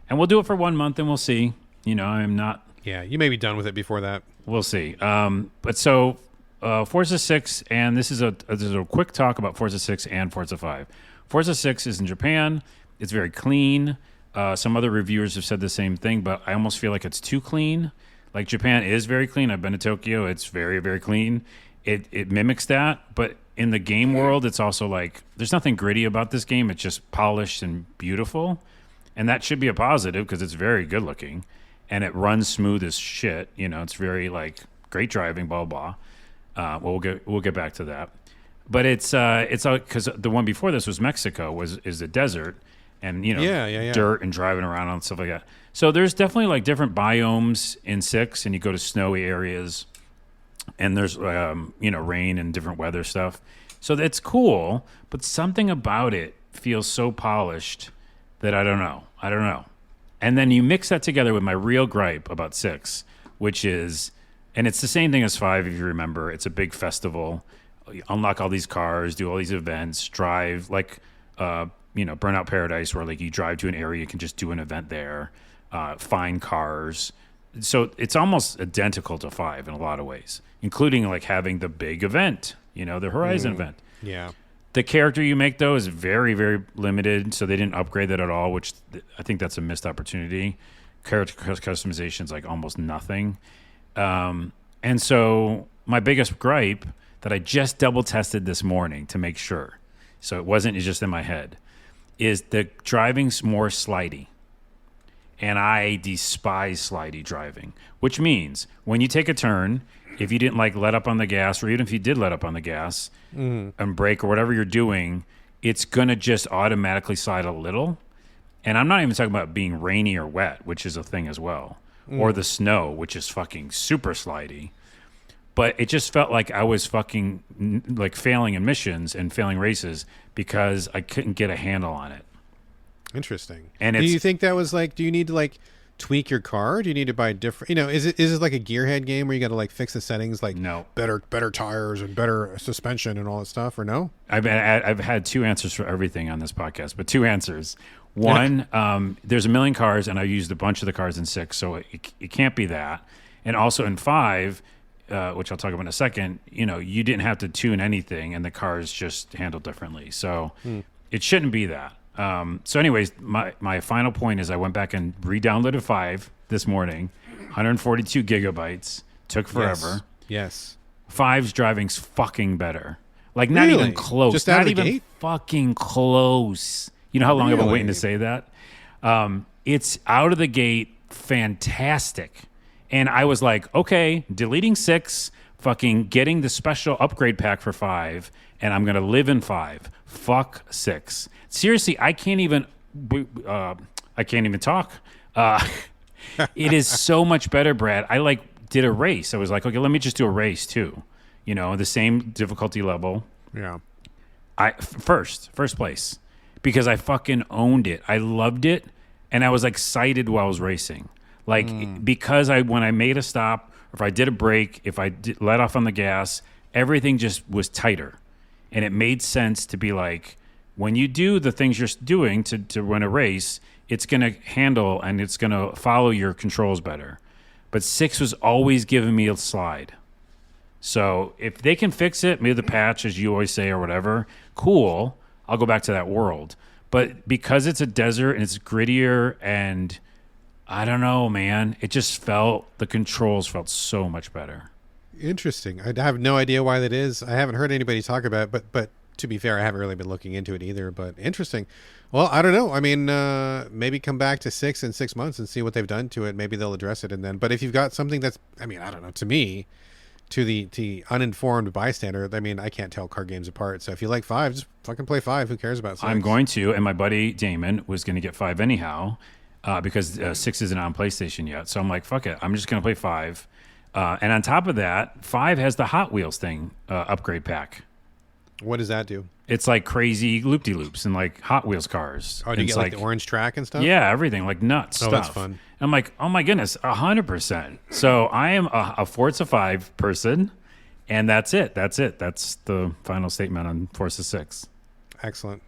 And we'll do it for 1 month and we'll see. You know, I'm not... Yeah, you may be done with it before that. We'll see. But so Forza 6, and this is a quick talk about Forza 6 and Forza 5. Forza 6 is in Japan. It's very clean. Some other reviewers have said the same thing, but I almost feel like it's too clean. Like Japan is very clean. I've been to Tokyo. It's very, very clean. It mimics that, but in the game world, it's also like there's nothing gritty about this game. It's just polished and beautiful, and that should be a positive because it's very good looking, and it runs smooth as shit. You know, it's very like great driving, blah blah. We'll get back to that, but it's because the one before this was Mexico is a desert, and you know dirt and driving around and stuff like that. So there's definitely like different biomes in 6, and you go to snowy areas. And there's, rain and different weather stuff. So that's cool, but something about it feels so polished that I don't know. And then you mix that together with my real gripe about 6, which is, and it's the same thing as 5, if you remember. It's a big festival. You unlock all these cars, do all these events, drive, like, Burnout Paradise, where, like, you drive to an area, you can just do an event there, find cars. So it's almost identical to 5 in a lot of ways, including like having the big event, the Horizon event. Yeah. The character you make, though, is very, very limited, so they didn't upgrade that at all, which I think that's a missed opportunity. Character customization is like almost nothing. And so my biggest gripe that I just double tested this morning to make sure, so it wasn't just in my head, is the driving's more slidey. And I despise slidey driving, which means when you take a turn, if you didn't like let up on the gas, or even if you did let up on the gas and brake or whatever you're doing, it's going to just automatically slide a little. And I'm not even talking about being rainy or wet, which is a thing as well, or the snow, which is fucking super slidey. But it just felt like I was fucking like failing in missions and failing races because I couldn't get a handle on it. Interesting. And do you think that was like, do you need to like tweak your car? Do you need to buy different? Is it like a gearhead game where you got to like fix the settings, like No. better tires and better suspension and all that stuff, or no? I've had two answers for everything on this podcast, but two answers. One, there's a million cars, and I used a bunch of the cars in 6, so it can't be that. And also in 5, which I'll talk about in a second, you didn't have to tune anything, and the cars just handled differently. So it shouldn't be that. So anyways, my final point is I went back and re-downloaded 5 this morning, 142 gigabytes, took forever. Yes. 5's driving's fucking better. Like, not Really? even close. Just out Not of the even gate? fucking close. You know how long I've been waiting to say that? It's out of the gate fantastic. And I was like, okay, deleting 6, fucking getting the special upgrade pack for 5, and I'm going to live in 5. Fuck 6. Seriously, I can't even talk. It is so much better, Brad. I did a race. I was like, okay, let me just do a race too. The same difficulty level. Yeah. First place, because I fucking owned it. I loved it, and I was excited while I was racing. Because when I made a stop, or if I did a break, if I let off on the gas, everything just was tighter, and it made sense to be like, when you do the things you're doing to win a race, it's going to handle and it's going to follow your controls better. But 6 was always giving me a slide. So if they can fix it, maybe the patch, as you always say, or whatever, cool, I'll go back to that world. But because it's a desert and it's grittier, and I don't know, man, the controls felt so much better. Interesting. I have no idea why that is. I haven't heard anybody talk about it, but to be fair, I haven't really been looking into it either, but interesting. Well, I don't know. I mean, maybe come back to 6 in 6 months and see what they've done to it. Maybe they'll address it. And then, but if you've got something that's, I don't know, to me, to the uninformed bystander, I can't tell card games apart. So if you like 5, just fucking play 5. Who cares about 6? I'm going to, and my buddy Damon was going to get 5 anyhow, because 6 isn't on PlayStation yet. So I'm like, fuck it. I'm just going to play 5. And on top of that, 5 has the Hot Wheels thing, upgrade pack. What does that do? It's like crazy loop-de-loops and like Hot Wheels cars. Oh, do you get like the orange track and stuff? Yeah, everything, like nuts stuff. That's fun. I'm like, oh my goodness, 100%. So I am a Forza 5 person, and that's it. That's the final statement on Forza 6. Excellent.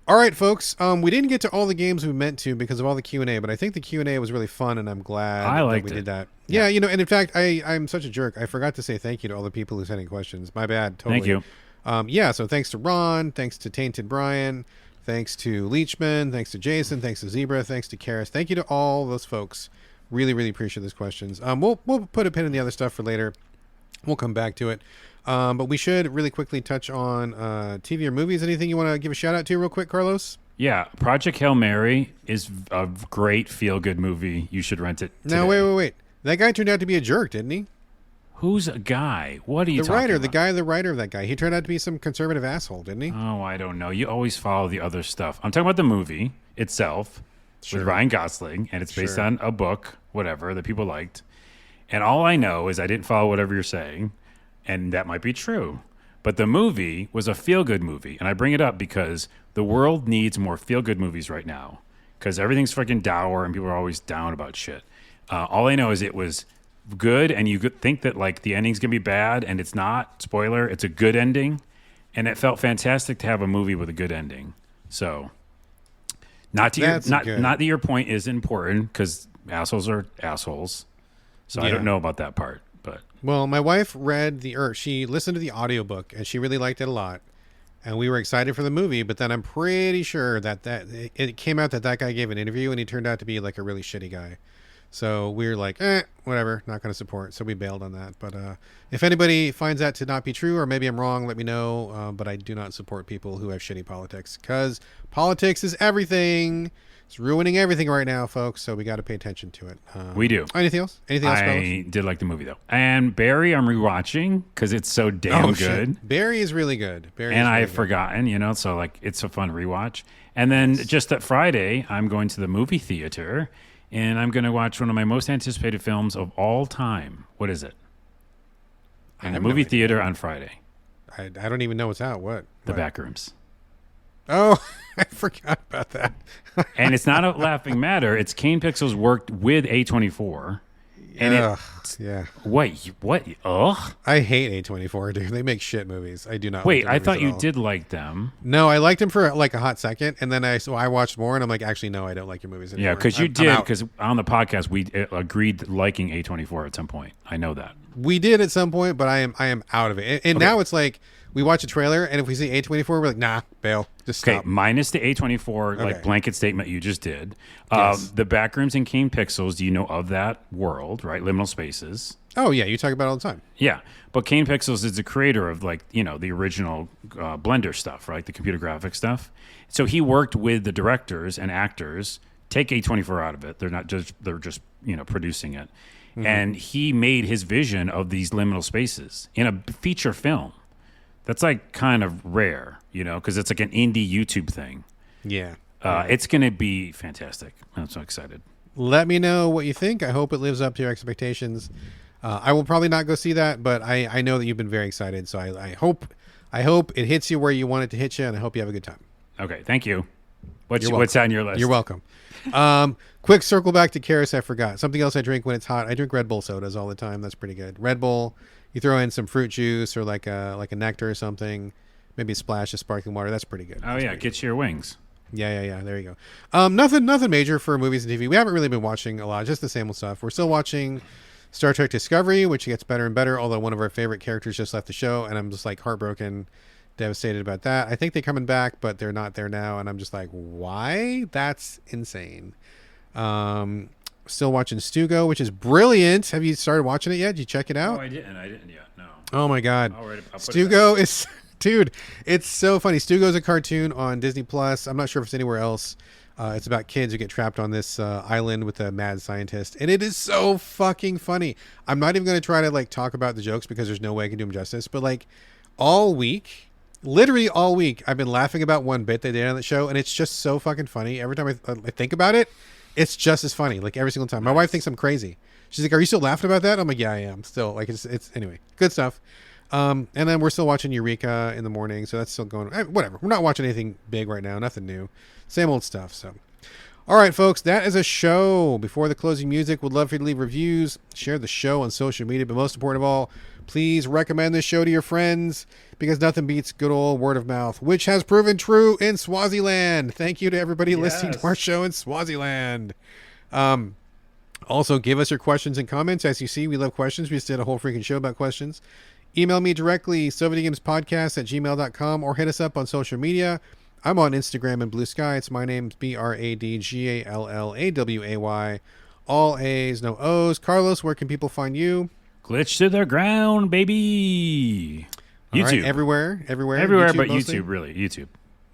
All right, folks. We didn't get to all the games we meant to because of all the Q&A, but I think the Q&A was really fun, and I'm glad that we did that. Yeah, and in fact, I'm such a jerk. I forgot to say thank you to all the people who sent in questions. My bad. Totally. Thank you. So thanks to Ron, thanks to Tainted Brian, thanks to Leechman, thanks to Jason, thanks to Zebra, thanks to Karis. Thank you to all those folks. Really, really appreciate those questions. We'll put a pin in the other stuff for later. We'll come back to it. But we should really quickly touch on TV or movies. Anything you want to give a shout out to real quick, Carlos? Yeah, Project Hail Mary is a great feel-good movie. You should rent it today. Now, wait. That guy turned out to be a jerk, didn't he? Who's a guy? What are you talking about? The writer of that guy. He turned out to be some conservative asshole, didn't he? Oh, I don't know. You always follow the other stuff. I'm talking about the movie itself with Ryan Gosling, and it's based on a book, whatever, that people liked. And all I know is I didn't follow whatever you're saying, and that might be true. But the movie was a feel-good movie, and I bring it up because the world needs more feel-good movies right now because everything's fucking dour and people are always down about shit. All I know is it was good, and you could think that like the ending's gonna be bad, and it's not. Spoiler, it's a good ending, and it felt fantastic to have a movie with a good ending. So, not that your point is important because assholes are assholes. So I don't know about that part, but well, my wife she listened to the audiobook and she really liked it a lot, and we were excited for the movie. But then I'm pretty sure that it came out that guy gave an interview and he turned out to be like a really shitty guy. So we were like, whatever, not going to support. So we bailed on that. But if anybody finds that to not be true, or maybe I'm wrong, let me know. But I do not support people who have shitty politics because politics is everything. It's ruining everything right now, folks. So we got to pay attention to it. We do. Anything else? I did like the movie though. And Barry, I'm rewatching because it's so damn good. Shit. Barry is really good. I've forgotten, so like it's a fun rewatch. And then just that Friday, I'm going to the movie theater. And I'm going to watch one of my most anticipated films of all time. What is it? In the movie theater on Friday. I don't even know what's out. What? The Backrooms. Oh, I forgot about that. And it's not a laughing matter. It's Kane Pixels worked with A24. And yeah. What? Ugh. I hate A24, dude. They make shit movies. I do not. Wait, like I their thought movies you at all. did like them. No, I liked them for like a hot second, and then I watched more, and I'm like, actually, no, I don't like your movies anymore. Yeah, because you I'm did. out. Because on the podcast we agreed liking A24 at some point. I know that. We did at some point, but I am out of it. And now it's like we watch a trailer, and if we see A24, we're like, nah, bail, just Okay, stop. minus the A24 like Okay. blanket statement you just did. Yes. The backrooms in Kane Pixels. Do you know of that world? Right, liminal spaces. Oh yeah, you talk about it all the time. Yeah, but Kane Pixels is the creator of like the original Blender stuff, right? The computer graphics stuff. So he worked with the directors and actors. Take A24 out of it; they're just producing it, and he made his vision of these liminal spaces in a feature film. That's like kind of rare, because it's like an indie YouTube thing. Yeah. It's going to be fantastic. I'm so excited. Let me know what you think. I hope it lives up to your expectations. I will probably not go see that, but I know that you've been very excited. So I hope it hits you where you want it to hit you, and I hope you have a good time. Okay, thank you. You're What's on your list? You're welcome. Quick circle back to Karis. I forgot something else I drink when it's hot. I drink Red Bull sodas all the time. That's pretty good. Red Bull. You throw in some fruit juice or like a nectar or something. Maybe a splash of sparkling water. That's pretty good. Oh yeah, get your wings. Yeah. There you go. Nothing major for movies and TV. We haven't really been watching a lot. Just the same old stuff. We're still watching Star Trek Discovery, which gets better and better. Although one of our favorite characters just left the show, and I'm just like heartbroken, devastated about that. I think they're coming back, but they're not there now, and I'm just like, why? That's insane. Still watching Stugo, which is brilliant. Have you started watching it yet? Did you check it out? Oh, I didn't yet. No. Oh my god. I'll put it back. Stugo is dude, it's so funny. Stugo's a cartoon on Disney Plus. I'm not sure if it's anywhere else. It's about kids who get trapped on this island with a mad scientist, and it is so fucking funny. I'm not even going to try to like talk about the jokes because there's no way I can do them justice, but like literally all week I've been laughing about one bit they did on the show, and it's just so fucking funny. Every time I think about it, it's just as funny, like every single time. My wife thinks I'm crazy. She's like, "Are you still laughing about that?" I'm like, "Yeah, I am still." Like it's anyway, good stuff. And then we're still watching Eureka in the morning, so that's still going. Whatever. We're not watching anything big right now. Nothing new. Same old stuff. So, all right, folks, that is a show. Before the closing music, would love for you to leave reviews, share the show on social media, but most important of all, please recommend this show to your friends, because nothing beats good old word of mouth, which has proven true in Swaziland. Thank you to everybody listening to our show in Swaziland. Also, give us your questions and comments. As you see, we love questions. We just did a whole freaking show about questions. Email me directly, SovietGamesPodcast@gmail.com, or hit us up on social media. I'm on Instagram and Blue Sky. It's my name, BradGallaway. All A's, no O's. Carlos, where can people find you? Glitch to the ground, baby. All right, YouTube. everywhere. Everywhere YouTube but mostly? YouTube, really. YouTube.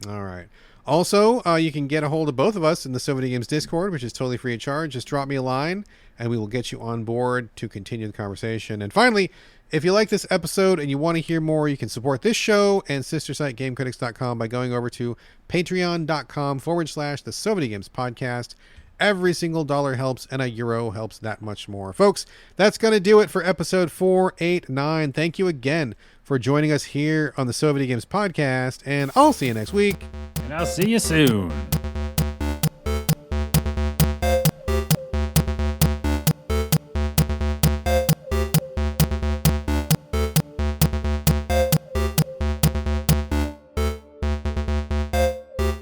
All right. Also, you can get a hold of both of us in the Soviet Games Discord, which is totally free of charge. Just drop me a line, and we will get you on board to continue the conversation. And finally, if you like this episode and you want to hear more, you can support this show and sister site GameCritics.com by going over to patreon.com/the Soviet Games Podcast. Every single dollar helps, and a euro helps that much more. Folks, that's going to do it for episode 489. Thank you again for joining us here on the Soviet Games Podcast, and I'll see you next week. And I'll see you soon.